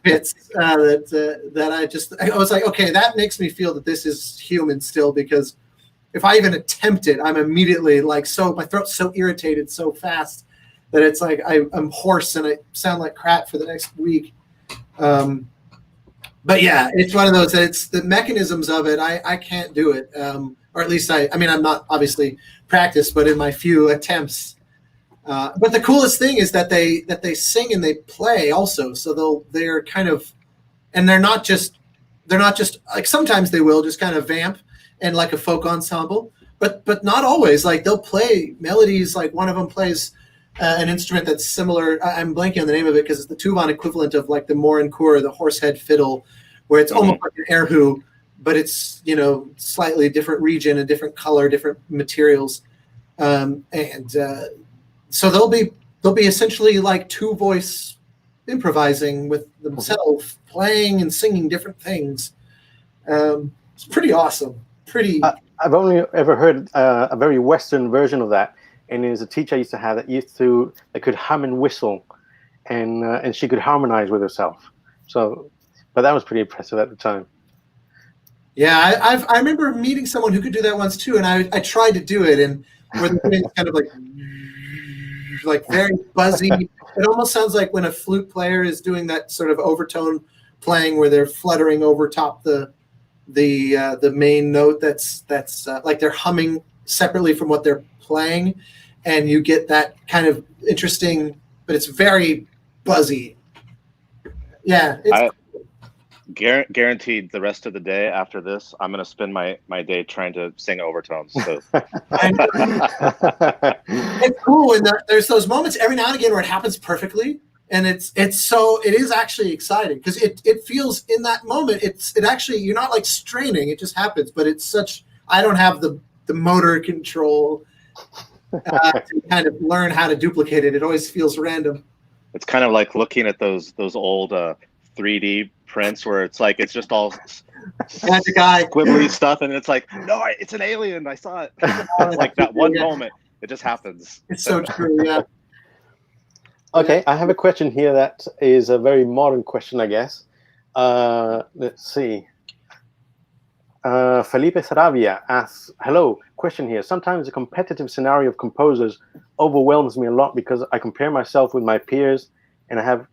bits that I was like, okay, that makes me feel that this is human still, because if I even attempt it, I'm immediately like, so my throat's so irritated so fast that it's like I'm hoarse and I sound like crap for the next week. But yeah, it's one of those that it's the mechanisms of it. I can't do it, or at least I mean, I'm not obviously practiced, but in my few attempts. But the coolest thing is that they sing and they play also. So they're kind of, and they're not just like sometimes they will just kind of vamp and like a folk ensemble, but not always. Like they'll play melodies. Like one of them plays an instrument that's similar. I'm blanking on the name of it because it's the tuvan equivalent of like the morincourt, the horsehead fiddle, where it's almost like an erhu, but it's slightly different region, a different color, different materials, so they'll be essentially like two voice improvising with themselves, playing and singing different things. It's pretty awesome. I've only ever heard a very Western version of that, and there's a teacher I used to have that could hum and whistle, and she could harmonize with herself. So, but that was pretty impressive at the time. Yeah, I remember meeting someone who could do that once too, and I tried to do it, and where the thing kind of like very buzzy. It almost sounds like when a flute player is doing that sort of overtone playing where they're fluttering over top the main note. That's like they're humming separately from what they're playing, and you get that kind of interesting, but it's very buzzy. Yeah, it's guaranteed the rest of the day after this, I'm going to spend my day trying to sing overtones. So. It's cool, and there's those moments every now and again where it happens perfectly, and it is actually exciting because it feels in that moment it actually, you're not like straining, it just happens, but it's such, I don't have the motor control to kind of learn how to duplicate it. It always feels random. It's kind of like looking at those old 3D prints where it's just all squibbly stuff, and it's like, no, it's an alien. I saw it. Like that one moment, it just happens. It's so true. Yeah. Okay, I have a question here that is a very modern question, I guess. Let's see. Felipe Saravia asks, hello, question here. Sometimes the competitive scenario of composers overwhelms me a lot because I compare myself with my peers, and I have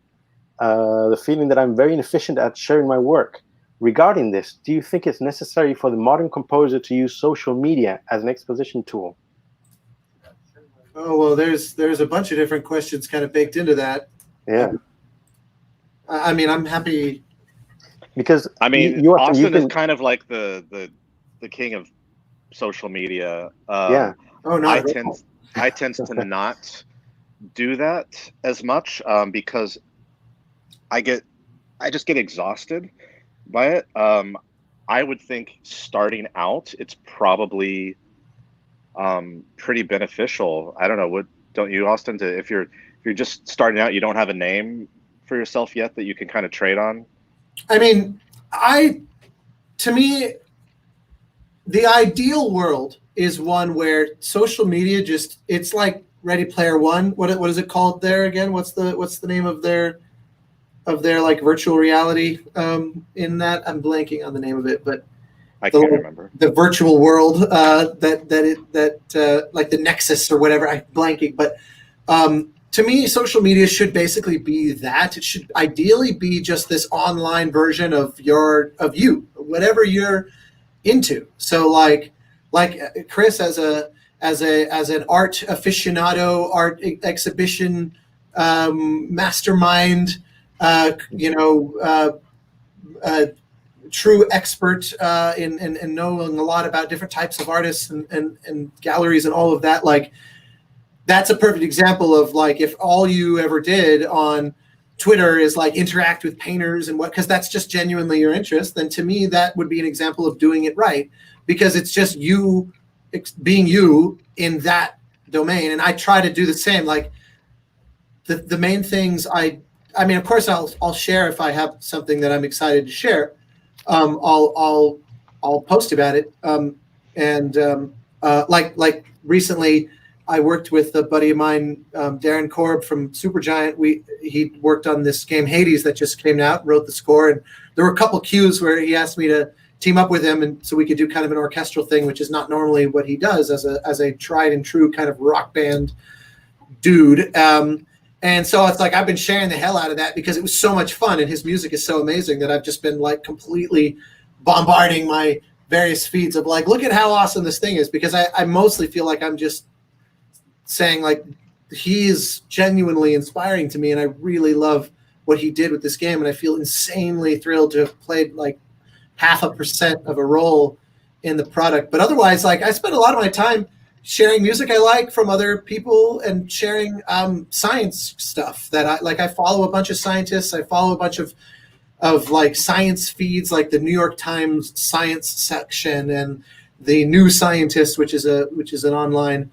the feeling that I'm very inefficient at sharing my work. Regarding this, do you think it's necessary for the modern composer to use social media as an exposition tool? Oh, well, there's a bunch of different questions kind of baked into that. Yeah. I mean, I'm happy. Because Austin is kind of like the king of social media. Yeah. Oh no. I tend to not do that as much because I just get exhausted by it. I would think starting out, it's probably pretty beneficial. I don't know. Don't you, Austin? If you're just starting out, you don't have a name for yourself yet that you can kind of trade on. I mean, to me, the ideal world is one where social media it's like Ready Player One. What is it called there again? What's the name of their like virtual reality in that? I'm blanking on the name of it, but I can't remember the virtual world that like the Nexus or whatever. I'm blanking, but to me, social media should basically be that. It should ideally be just this online version of you, whatever you're into. So like Chris as an art aficionado, art exhibition mastermind, true expert in knowing a lot about different types of artists and galleries and all of that. Like, that's a perfect example of like, if all you ever did on Twitter is like interact with painters and because that's just genuinely your interest, then to me that would be an example of doing it right, because it's just you being you in that domain. And I try to do the same. Like the main things I mean, of course I'll share if I have something that I'm excited to share. I'll post about it. Like recently, I worked with a buddy of mine, Darren Korb from Supergiant. He worked on this game Hades that just came out, wrote the score, and there were a couple cues where he asked me to team up with him, and so we could do kind of an orchestral thing, which is not normally what he does as a tried and true kind of rock band dude. And so it's like I've been sharing the hell out of that because it was so much fun, and his music is so amazing that I've just been like completely bombarding my various feeds of like, look at how awesome this thing is, because I mostly feel like I'm just saying like he is genuinely inspiring to me, and I really love what he did with this game, and I feel insanely thrilled to have played like 0.5% of a role in the product. But otherwise, like I spend a lot of my time sharing music I like from other people and sharing science stuff that I like. I follow a bunch of scientists. I follow a bunch of like science feeds, like the New York Times science section and the New Scientist, which is an online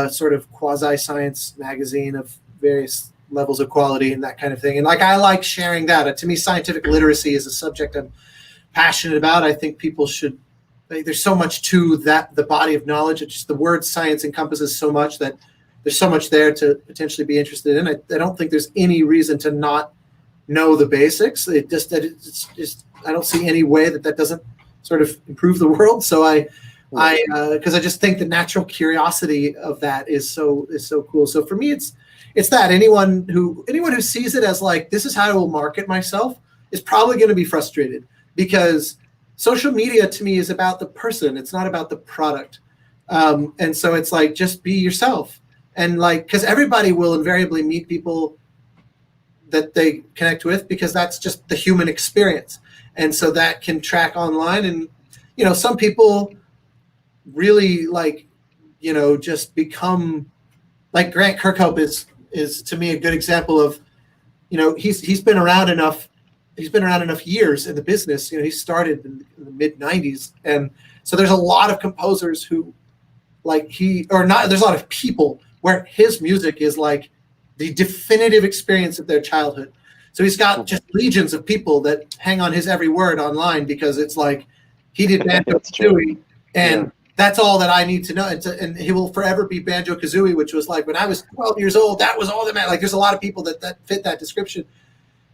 sort of quasi-science magazine of various levels of quality and that kind of thing. And like I like sharing that. To me, scientific literacy is a subject I'm passionate about. I think people should. There's so much to that, the body of knowledge. It's just the word science encompasses so much that there's so much there to potentially be interested in. I don't think there's any reason to not know the basics. It's just I don't see any way that doesn't sort of improve the world. So because I just think the natural curiosity of that is so cool. So for me, it's that anyone who sees it as like this is how I will market myself is probably going to be frustrated, because social media to me is about the person. It's not about the product. And so it's like, just be yourself. And like, because everybody will invariably meet people that they connect with, because that's just the human experience. And so that can track online. And, you know, some people really like, you know, just become like Grant Kirkhope is to me a good example of, you know, he's been around enough. He's been around enough years in the business. You know, he started in the mid 90s. And so there's a lot of composers who there's a lot of people where his music is like the definitive experience of their childhood. So he's got just legions of people that hang on his every word online, because it's like he did Banjo-Kazooie, and that's all that I need to know. And he will forever be Banjo-Kazooie, which was like when I was 12 years old, that was all that mattered. Like there's a lot of people that fit that description.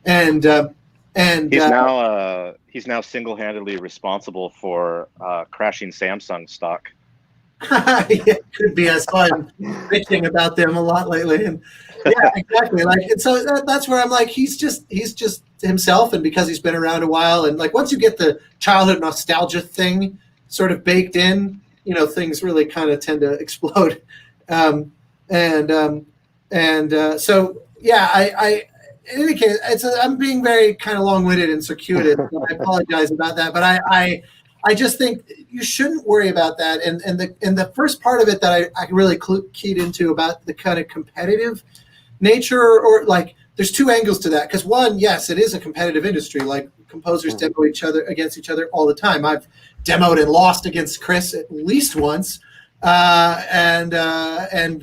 And he's now single-handedly responsible for crashing Samsung stock. Yeah, it could be. I saw him bitching about them a lot lately, and yeah, exactly. Like, and so that's where I'm like, he's just himself, and because he's been around a while, and like once you get the childhood nostalgia thing sort of baked in, you know, things really kind of tend to explode. So yeah, I in any case, I'm being very kind of long-winded and circuitous. So I apologize about that, but I just think you shouldn't worry about that. And the first part of it that I really keyed into about the kind of competitive nature, or like there's two angles to that. Because one, yes, it is a competitive industry. Like composers demo against each other all the time. I've demoed and lost against Chris at least once, and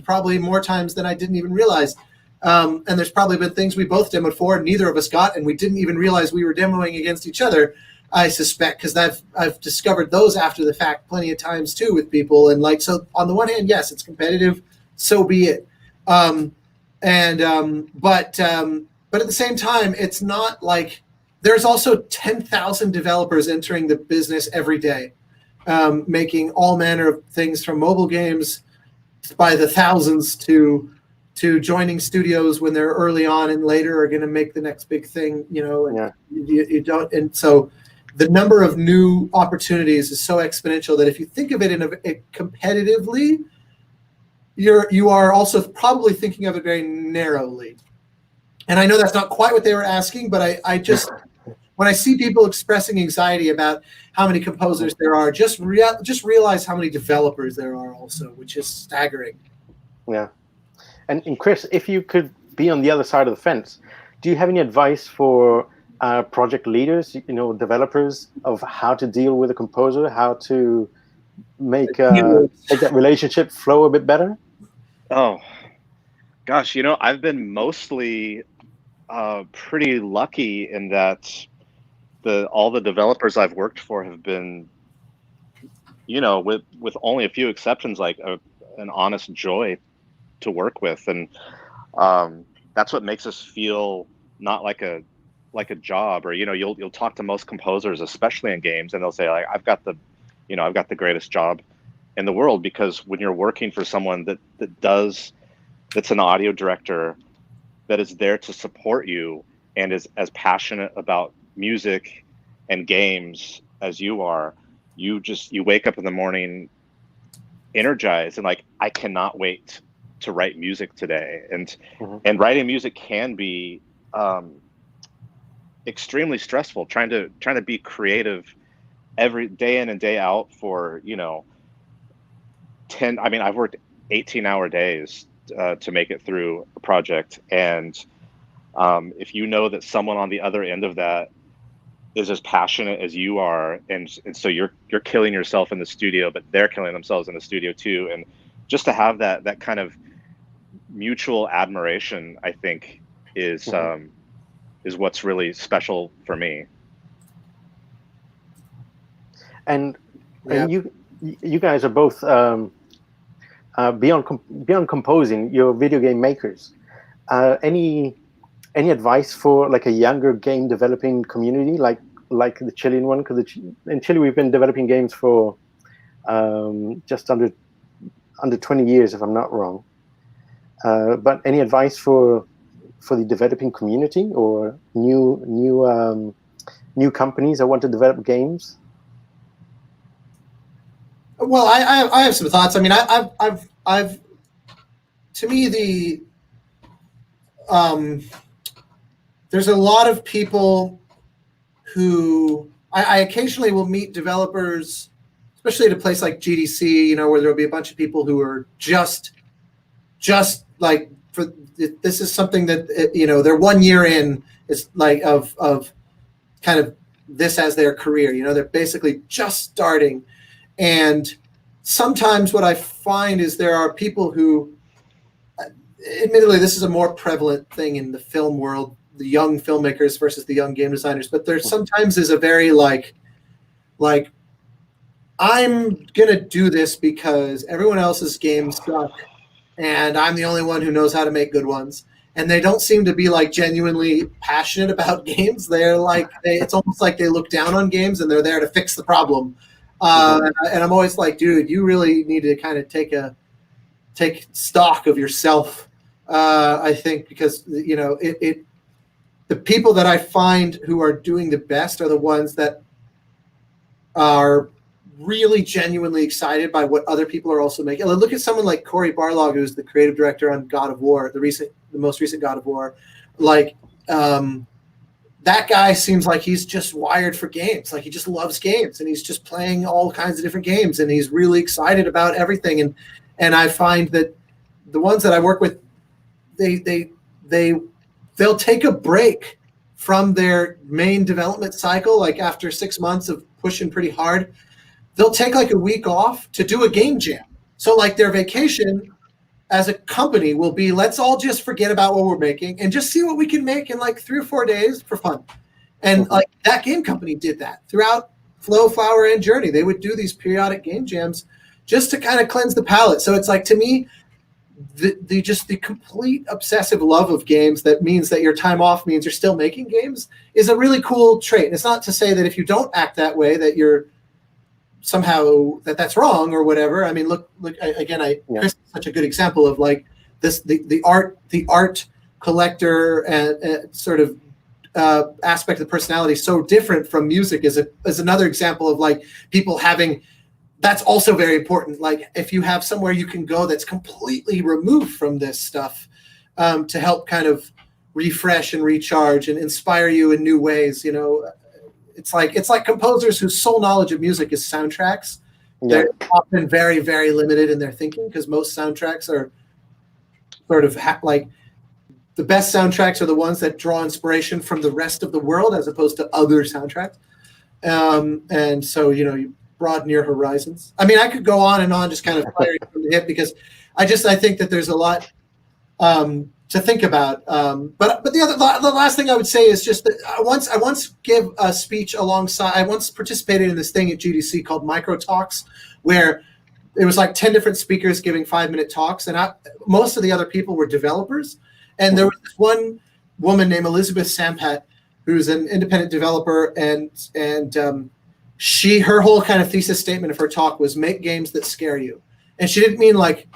probably more times than I didn't even realize. And there's probably been things we both demoed for and neither of us got, and we didn't even realize we were demoing against each other. I suspect, because I've discovered those after the fact plenty of times too with people. And like, so on the one hand, yes, it's competitive, so be it. But at the same time, it's not like there's also 10,000 developers entering the business every day, making all manner of things from mobile games by the thousands to joining studios when they're early on and later are going to make the next big thing, you know, and you don't. And so the number of new opportunities is so exponential that if you think of it competitively, you are also probably thinking of it very narrowly. And I know that's not quite what they were asking, but I just, when I see people expressing anxiety about how many composers there are, just realize how many developers there are also, which is staggering. Yeah. And Chris, if you could be on the other side of the fence, do you have any advice for project leaders, you know, developers, of how to deal with a composer, how to make that relationship flow a bit better? Oh, gosh, you know, I've been mostly pretty lucky in that all the developers I've worked for have been, you know, with only a few exceptions, like an honest joy to work with, and that's what makes us feel not like a job. Or, you know, you'll talk to most composers, especially in games, and they'll say like, I've got the greatest job in the world, because when you're working for someone that does that's an audio director that is there to support you and is as passionate about music and games as you are. You wake up in the morning energized and like, I cannot wait to write music today. And writing music can be extremely stressful, trying to be creative every day in and day out for, you know, I've worked 18-hour days to make it through a project. And if you know that someone on the other end of that is as passionate as you are, and so you're killing yourself in the studio, but they're killing themselves in the studio too, and just to have that kind of mutual admiration, I think is what's really special for me. And you guys are both beyond composing, you're video game makers. Any advice for like a younger game developing community, like the Chilean one? Because in Chile we've been developing games for just under 20 years, if I'm not wrong. But any advice for the developing community or new companies that want to develop games? Well, I have some thoughts. I mean, I've to me there's a lot of people who I occasionally will meet developers, especially at a place like GDC, you know, where there'll be a bunch of people who are just like, for this is something that, you know, they're 1 year in, is like of kind of this as their career, you know, they're basically just starting. And sometimes what I find is there are people who, admittedly, this is a more prevalent thing in the film world, the young filmmakers versus the young game designers, but there sometimes is a very like I'm gonna do this because everyone else's games suck and I'm the only one who knows how to make good ones. And they don't seem to be like genuinely passionate about games. They're like, it's almost like they look down on games and they're there to fix the problem. And I'm always like, dude, you really need to kind of take stock of yourself. I think because, you know, the people that I find who are doing the best are the ones that are really genuinely excited by what other people are also making. Look at someone like Cory Barlog, who's the creative director on God of War, the most recent God of War. Like, that guy seems like he's just wired for games. Like, he just loves games and he's just playing all kinds of different games and he's really excited about everything. And I find that the ones that I work with, they'll take a break from their main development cycle. Like after 6 months of pushing pretty hard, they'll take like a week off to do a game jam. So like their vacation as a company will be, let's all just forget about what we're making and just see what we can make in like 3 or 4 days for fun. And like that game company did that throughout Flow, Flower, and Journey. They would do these periodic game jams just to kind of cleanse the palate. So it's like, to me, the complete obsessive love of games that means that your time off means you're still making games is a really cool trait. And it's not to say that if you don't act that way that you're somehow that's wrong or whatever. I mean, look again, Chris is such a good example of like this, the art collector and sort of aspect of the personality so different from music is another example of like people having. That's also very important. Like if you have somewhere you can go that's completely removed from this stuff to help kind of refresh and recharge and inspire you in new ways, you know, it's like composers whose sole knowledge of music is soundtracks. Yeah. They're often very, very limited in their thinking because most soundtracks are sort of like the best soundtracks are the ones that draw inspiration from the rest of the world as opposed to other soundtracks. And so, you know, you broaden your horizons. I mean, I could go on and on, just kind of firing from the hip because I think that there's a lot to think about. But the last thing I would say is just that I once gave a speech alongside. I once participated in this thing at GDC called Micro Talks, where it was like 10 different speakers giving 5-minute talks, and most of the other people were developers. And there was this one woman named Elizabeth Sampat, who's an independent developer, and her whole kind of thesis statement of her talk was make games that scare you. And she didn't mean like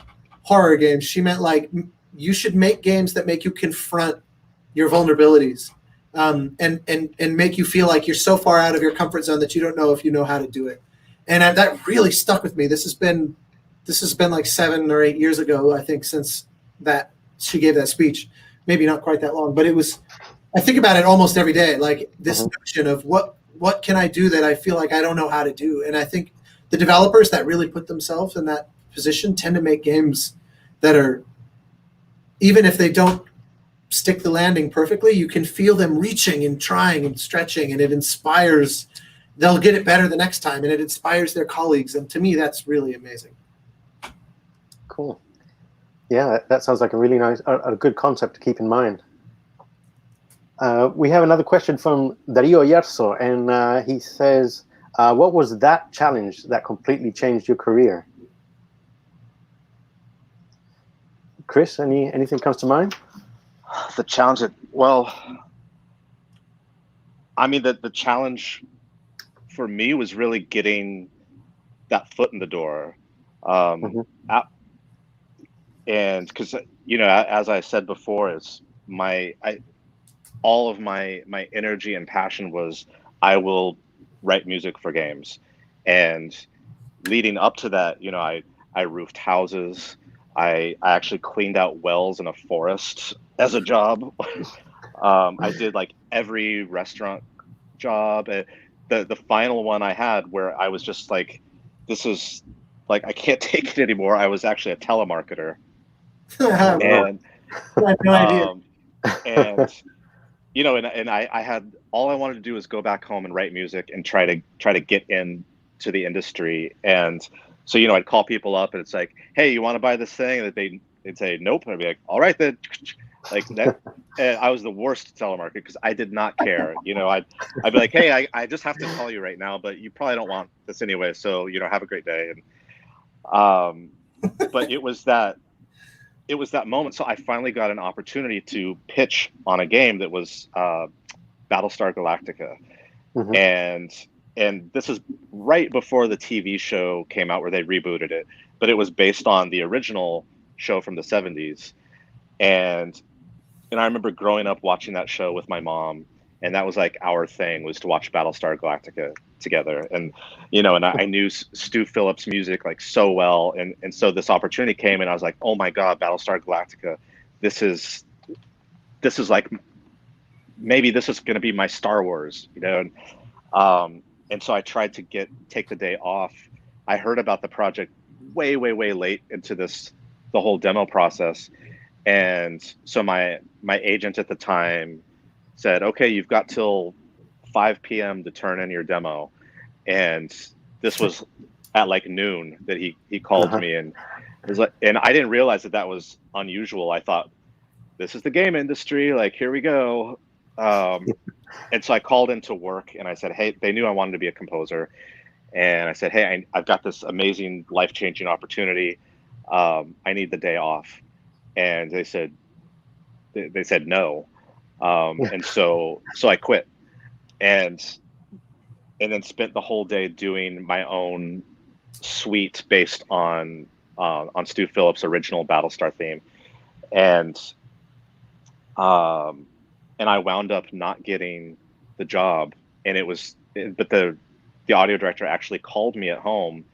horror games. She meant like you should make games that make you confront your vulnerabilities, and make you feel like you're so far out of your comfort zone that you don't know if you know how to do it. And that really stuck with me. This has been like 7 or 8 years ago, I think, since that she gave that speech. Maybe not quite that long, but it was. I think about it almost every day, like this notion of what can I do that I feel like I don't know how to do. And I think the developers that really put themselves in that position tend to make games that are, even if they don't stick the landing perfectly, you can feel them reaching and trying and stretching, and it inspires. They'll get it better the next time, and it inspires their colleagues. And to me, that's really amazing. Cool. Yeah, that sounds like a really nice, a good concept to keep in mind. We have another question from Dario Yerso, and he says, what was that challenge that completely changed your career? Chris, anything comes to mind? The challenge, well, I mean, the challenge for me was really getting that foot in the door. And because, you know, as I said before, it's all of my energy and passion was, I will write music for games. And leading up to that, you know, I roofed houses. I actually cleaned out wells in a forest as a job. I did like every restaurant job. The final one I had where I was just like, this is like, I can't take it anymore. I was actually a telemarketer. And I had no idea. And you know, and I had, all I wanted to do was go back home and write music and try to get into the industry. And so, you know, I'd call people up and it's like, hey, you want to buy this thing? And they'd say nope. And I'd be like, all right then, like that. And I was the worst telemarketer because I did not care. You know, I'd be like, hey, I just have to call you right now, but you probably don't want this anyway, so, you know, have a great day. And but it was that moment. So I finally got an opportunity to pitch on a game that was Battlestar Galactica. And this is right before the TV show came out where they rebooted it, but it was based on the original show from the 70s. And I remember growing up watching that show with my mom, and that was like our thing, was to watch Battlestar Galactica together. And, you know, and I knew Stu Phillips' music like so well. And so this opportunity came and I was like, oh my God, Battlestar Galactica, this is like, maybe this is going to be my Star Wars, you know? And so I tried to take the day off. I heard about the project way late into the whole demo process. And so my agent at the time said, okay, you've got till 5 p.m. to turn in your demo. And this was at like noon that he called me, and it was like, and I didn't realize that was unusual. I thought, this is the game industry, like, here we go. And so I called into work and I said, hey, they knew I wanted to be a composer. And I said, hey, I've got this amazing life-changing opportunity. I need the day off. And they said no. And so I quit and then spent the whole day doing my own suite based on Stu Phillips' original Battlestar theme. And I wound up not getting the job. And but the audio director actually called me at home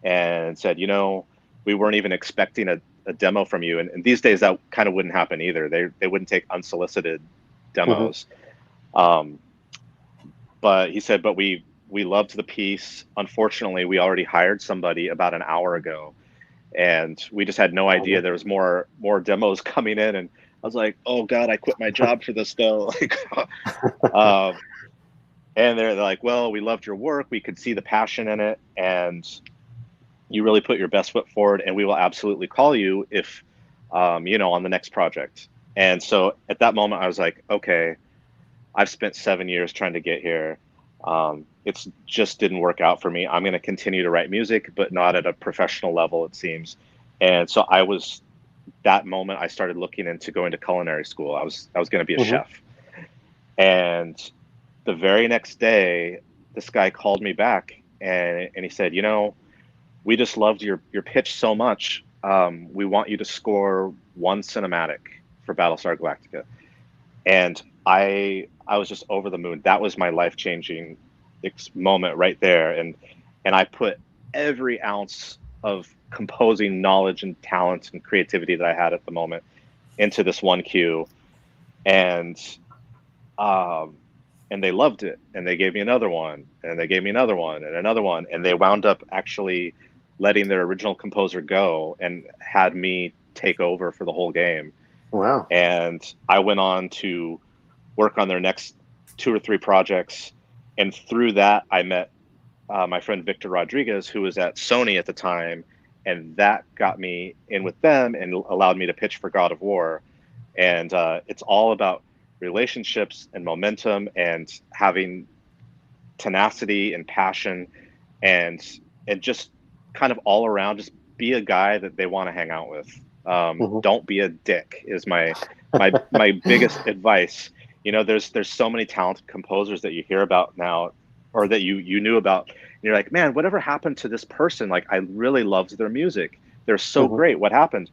and said, you know, we weren't even expecting a demo from you. And these days that kind of wouldn't happen either. They wouldn't take unsolicited demos. But he said, but we loved the piece. Unfortunately, we already hired somebody about an hour ago, and we just had no idea there was more demos coming in. And I was like, oh God, I quit my job for this though. Like, and they're like, well, we loved your work. We could see the passion in it, and you really put your best foot forward, and we will absolutely call you if, you know, on the next project. And so at that moment I was like, okay, I've spent 7 years trying to get here. It's just didn't work out for me. I'm going to continue to write music, but not at a professional level, it seems. And so that moment I started looking into going to culinary school. I was going to be a chef. And the very next day, this guy called me back and he said, you know, we just loved your pitch so much. we want you to score one cinematic for Battlestar Galactica. And I was just over the moon. That was my life-changing moment right there. And I put every ounce of composing knowledge and talent and creativity that I had at the moment into this one cue. And they loved it, and they gave me another one, and they gave me another one, and another one, and they wound up actually letting their original composer go and had me take over for the whole game. Wow. And I went on to work on their next 2 or 3 projects, and through that I met my friend Victor Rodriguez, who was at Sony at the time, and that got me in with them and allowed me to pitch for God of War. And it's all about relationships and momentum and having tenacity and passion and just kind of all around, just be a guy that they want to hang out with. Don't be a dick is my biggest advice. You know, there's so many talented composers that you hear about now, or that you knew about, and you're like, man, whatever happened to this person? Like, I really loved their music. They're so great. What happened?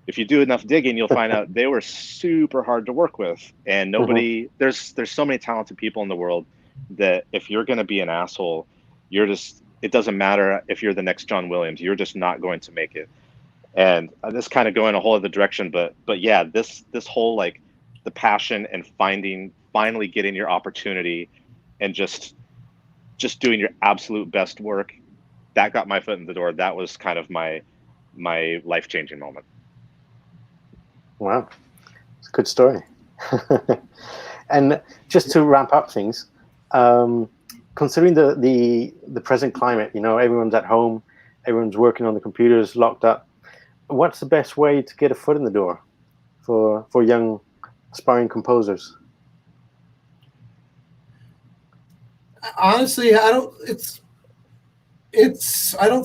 If you do enough digging, you'll find out they were super hard to work with, and nobody. There's so many talented people in the world that if you're going to be an asshole, you're just. It doesn't matter if you're the next John Williams. You're just not going to make it. And this kind of going a whole other direction, but yeah, this whole, like, the passion and finally getting your opportunity, and just doing your absolute best work, that got my foot in the door. That was kind of my life-changing moment. Wow, it's a good story. And just to wrap up things, considering the present climate, you know, everyone's at home, everyone's working on the computers, locked up. What's the best way to get a foot in the door for young aspiring composers? Honestly, I don't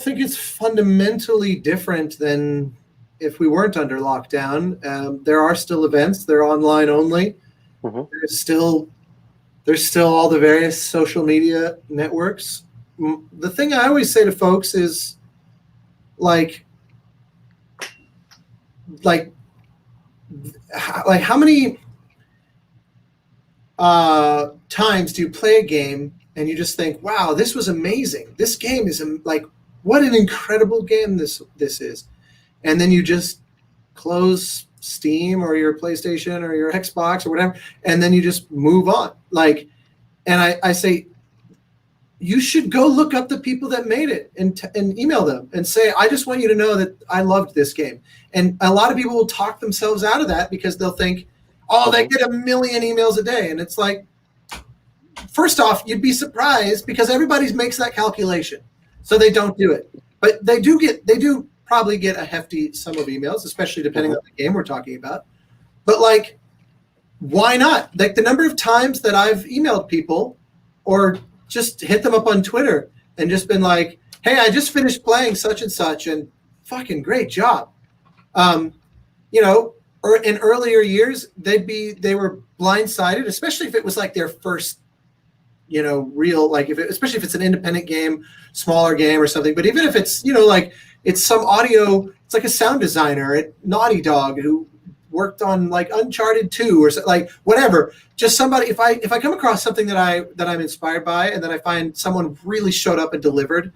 think it's fundamentally different than if we weren't under lockdown. There are still events. They're online only. There's still all the various social media networks. The thing I always say to folks is, like how many times do you play a game and you just think, wow, this was amazing. This game is like, what an incredible game this is. And then you just close Steam or your PlayStation or your Xbox or whatever, and then you just move on. Like, and I say, you should go look up the people that made it and email them and say, I just want you to know that I loved this game. And a lot of people will talk themselves out of that because they'll think, oh, they get 1 million emails a day. And it's like, first off, you'd be surprised because everybody makes that calculation. So they don't do it. But they do probably get a hefty sum of emails, especially depending on the game we're talking about. But, like, why not? Like, the number of times that I've emailed people or just hit them up on Twitter and just been like, hey, I just finished playing such and such, and fucking great job. You know, or in earlier years, they were blindsided, especially if it was like their first, you know, real, like, especially if it's an independent game, smaller game or something. But even if it's, you know, like, it's some audio, it's like a sound designer at Naughty Dog who worked on, like, Uncharted 2 or like whatever. Just somebody, if I come across something that I'm inspired by, and then I find someone really showed up and delivered,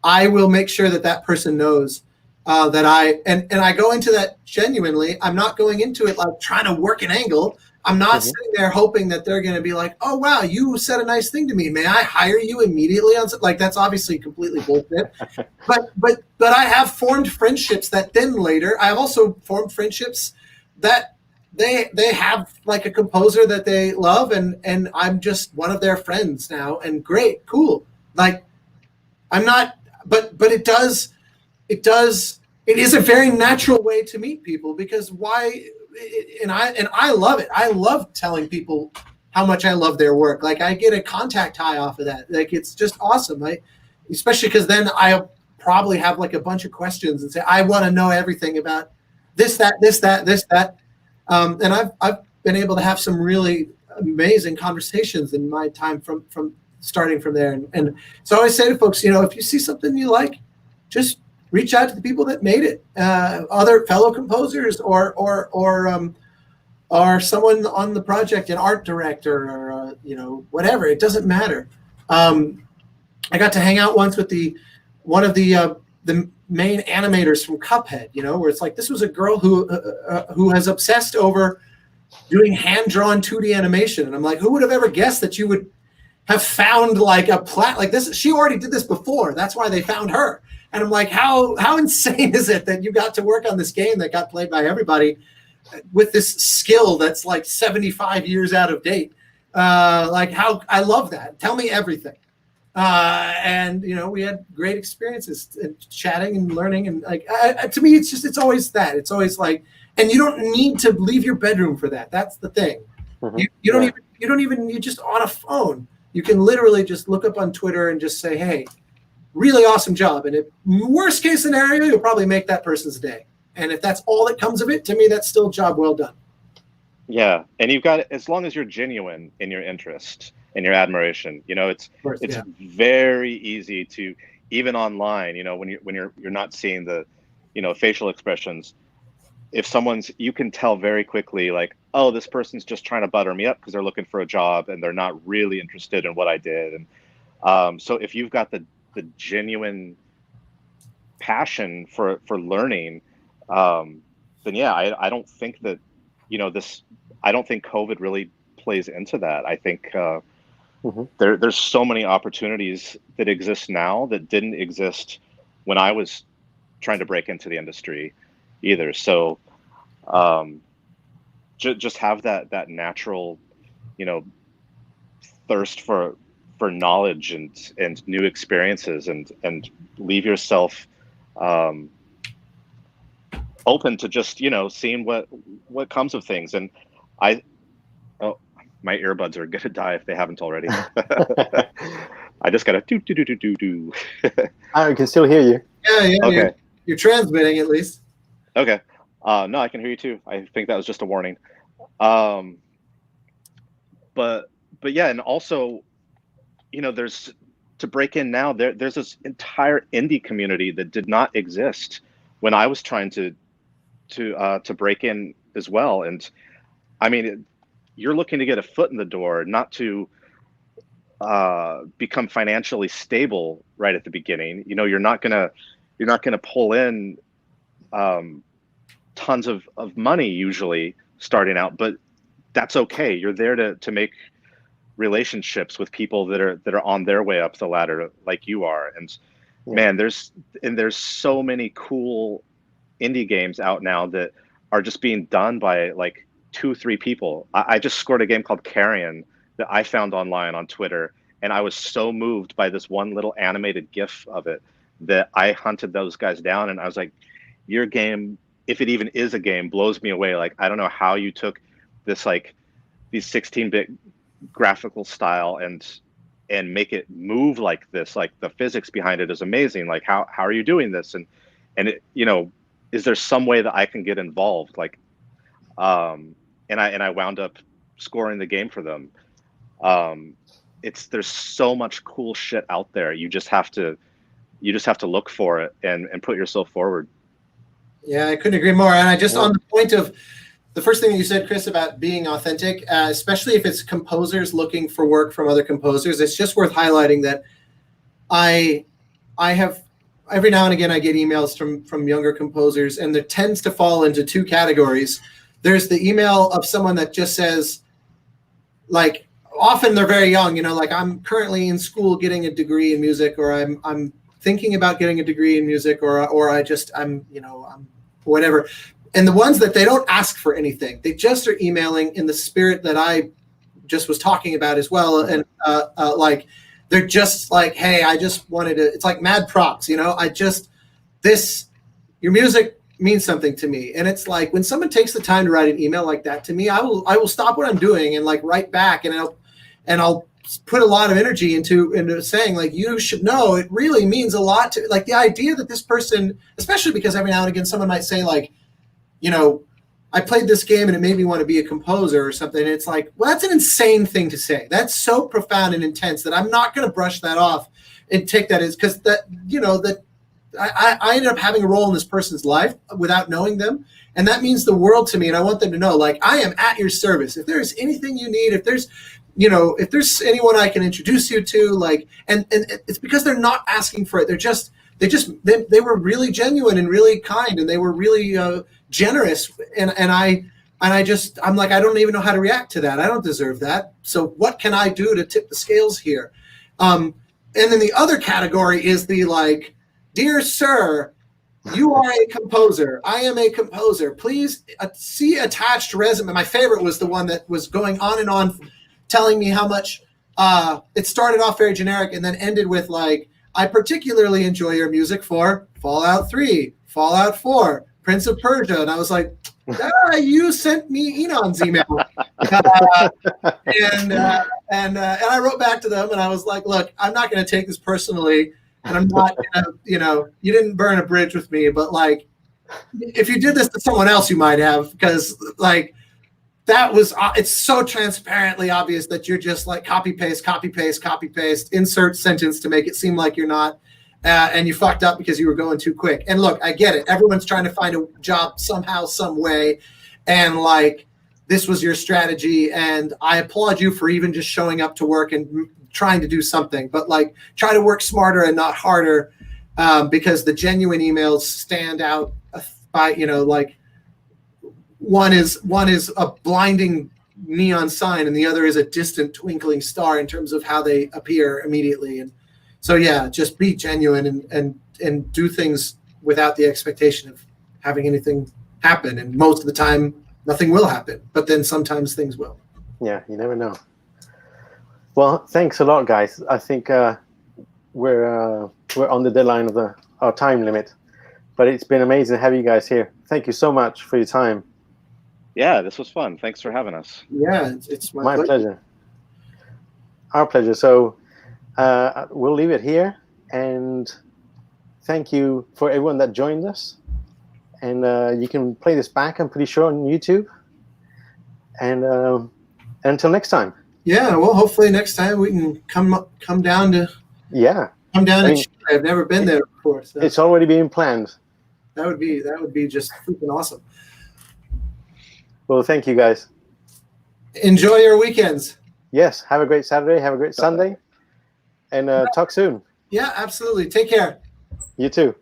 I will make sure that person knows that I go into that genuinely. I'm not going into it like trying to work an angle. I'm not sitting there hoping that they're going to be like, oh, wow, you said a nice thing to me. May I hire you immediately? Like, that's obviously completely bullshit. But I have formed friendships that then later, I've also formed friendships that they have, like, a composer that they love, and I'm just one of their friends now, and great, cool. Like, I'm not, but it is a very natural way to meet people, because why? And I love it. I love telling people how much I love their work. Like, I get a contact high off of that. Like, it's just awesome. Especially because then I'll probably have, like, a bunch of questions and say, I want to know everything about this, that. And I've been able to have some really amazing conversations in my time from starting from there. And so I always say to folks, you know, if you see something you like, just reach out to the people that made it, other fellow composers or someone on the project, an art director or whatever. It doesn't matter. I got to hang out once with one of the main animators from Cuphead, where it's like, this was a girl who has obsessed over doing hand-drawn 2D animation. And I'm like, who would have ever guessed that you would have found like a like this? She already did this before. That's why they found her. And I'm like, how insane is it that you got to work on this game that got played by everybody with this skill that's like 75 years out of date? How I love that. Tell me everything. And we had great experiences and chatting and learning, and like to me, it's always that. It's always like, and you don't need to leave your bedroom for that. That's the thing. Mm-hmm. You're just on a phone. You can literally just look up on Twitter and just say, hey, really awesome job. And if worst case scenario, you'll probably make that person's day. And if that's all that comes of it, to me, that's still a job well done. Yeah, and you've got, as long as you're genuine in your interest and your admiration, it's very easy to, even online, when you're not seeing the, facial expressions. If you can tell very quickly, like, oh, this person's just trying to butter me up because they're looking for a job and they're not really interested in what I did. And so if you've got the genuine passion for learning, then yeah, I don't think that, I don't think COVID really plays into that. I think there's so many opportunities that exist now that didn't exist when I was trying to break into the industry either. So just have that natural, thirst for knowledge and new experiences, and leave yourself open to just, seeing what comes of things. And my earbuds are gonna die if they haven't already. I just gotta do. I can still hear you. Yeah. Okay. You're transmitting at least. Okay. No, I can hear you too. I think that was just a warning. But yeah, and also, there's, to break in now, there's this entire indie community that did not exist when I was trying to break in as well. And I mean, you're looking to get a foot in the door, not to become financially stable right at the beginning. You're not gonna pull in tons of money usually starting out, but that's okay. You're there to make relationships with people that are on their way up the ladder like you are. And man, there's so many cool indie games out now that are just being done by like 2-3 people. I just scored a game called Carrion that I found online on Twitter, and I was so moved by this one little animated GIF of it that I hunted those guys down, and I was like, your game, if it even is a game, blows me away. Like, I don't know how you took this, like, these 16-bit graphical style and make it move like this. Like, the physics behind it is amazing. Like, how are you doing this? And it, is there some way that I can get involved? Like, and I wound up scoring the game for them. There's so much cool shit out there. You just have to look for it and put yourself forward. Yeah, I couldn't agree more. And I just, on the point of the first thing that you said, Chris, about being authentic, especially if it's composers looking for work from other composers, it's just worth highlighting that I have, every now and again, I get emails from younger composers, and there tends to fall into 2 categories. There's the email of someone that just says, like, often they're very young, like, I'm currently in school getting a degree in music, or I'm thinking about getting a degree in music, or I'm whatever. And the ones that they don't ask for anything, they just are emailing in the spirit that I just was talking about as well. And like, they're just like, hey, I just wanted to, it's like mad props, your music means something to me. And it's like, when someone takes the time to write an email like that to me, I will stop what I'm doing and like write back, and I'll put a lot of energy into saying, like, you should know it really means a lot to, like, the idea that this person, especially because every now and again someone might say, like, I played this game and it made me want to be a composer or something. And it's like, well, that's an insane thing to say. That's so profound and intense that I'm not going to brush that off and take that as, because that, that I ended up having a role in this person's life without knowing them. And that means the world to me. And I want them to know, like, I am at your service. If there's anything you need, if there's anyone I can introduce you to, like, and it's because they're not asking for it. They were really genuine and really kind, and they were really generous. And I'm like, I don't even know how to react to that. I don't deserve that. So what can I do to tip the scales here? And then the other category is the, like, dear sir, you are a composer. I am a composer. Please see attached resume. My favorite was the one that was going on and on, telling me how much it started off very generic and then ended with, like, I particularly enjoy your music for Fallout 3, Fallout 4, Prince of Persia. And I was like, you sent me Enon's email. And I wrote back to them and I was like, look, I'm not going to take this personally. And I'm not going to, you didn't burn a bridge with me, but, like, if you did this to someone else, you might have, because, like, that was, it's so transparently obvious that you're just like copy paste, insert sentence to make it seem like you're not, and you fucked up because you were going too quick. And look, I get it. Everyone's trying to find a job somehow, some way. And, like, this was your strategy. And I applaud you for even just showing up to work and trying to do something, but, like, try to work smarter and not harder, because the genuine emails stand out by, like, one is a blinding neon sign and the other is a distant twinkling star in terms of how they appear immediately. And so, yeah, just be genuine and do things without the expectation of having anything happen. And most of the time, nothing will happen, but then sometimes things will. Yeah, you never know. Well, thanks a lot, guys. I think we're on the deadline of our time limit, but it's been amazing to have you guys here. Thank you so much for your time. Yeah, this was fun. Thanks for having us. Yeah, it's my pleasure. Our pleasure. So we'll leave it here, and thank you for everyone that joined us. And you can play this back, I'm pretty sure, on YouTube. And until next time. Yeah, well, hopefully next time we can come down to. Yeah. Come down to Chile. I've never been there before. So it's already being planned. That would be just freaking awesome. Well, thank you, guys. Enjoy your weekends. Yes. Have a great Saturday. Have a great Sunday. And talk soon. Yeah, absolutely. Take care. You too.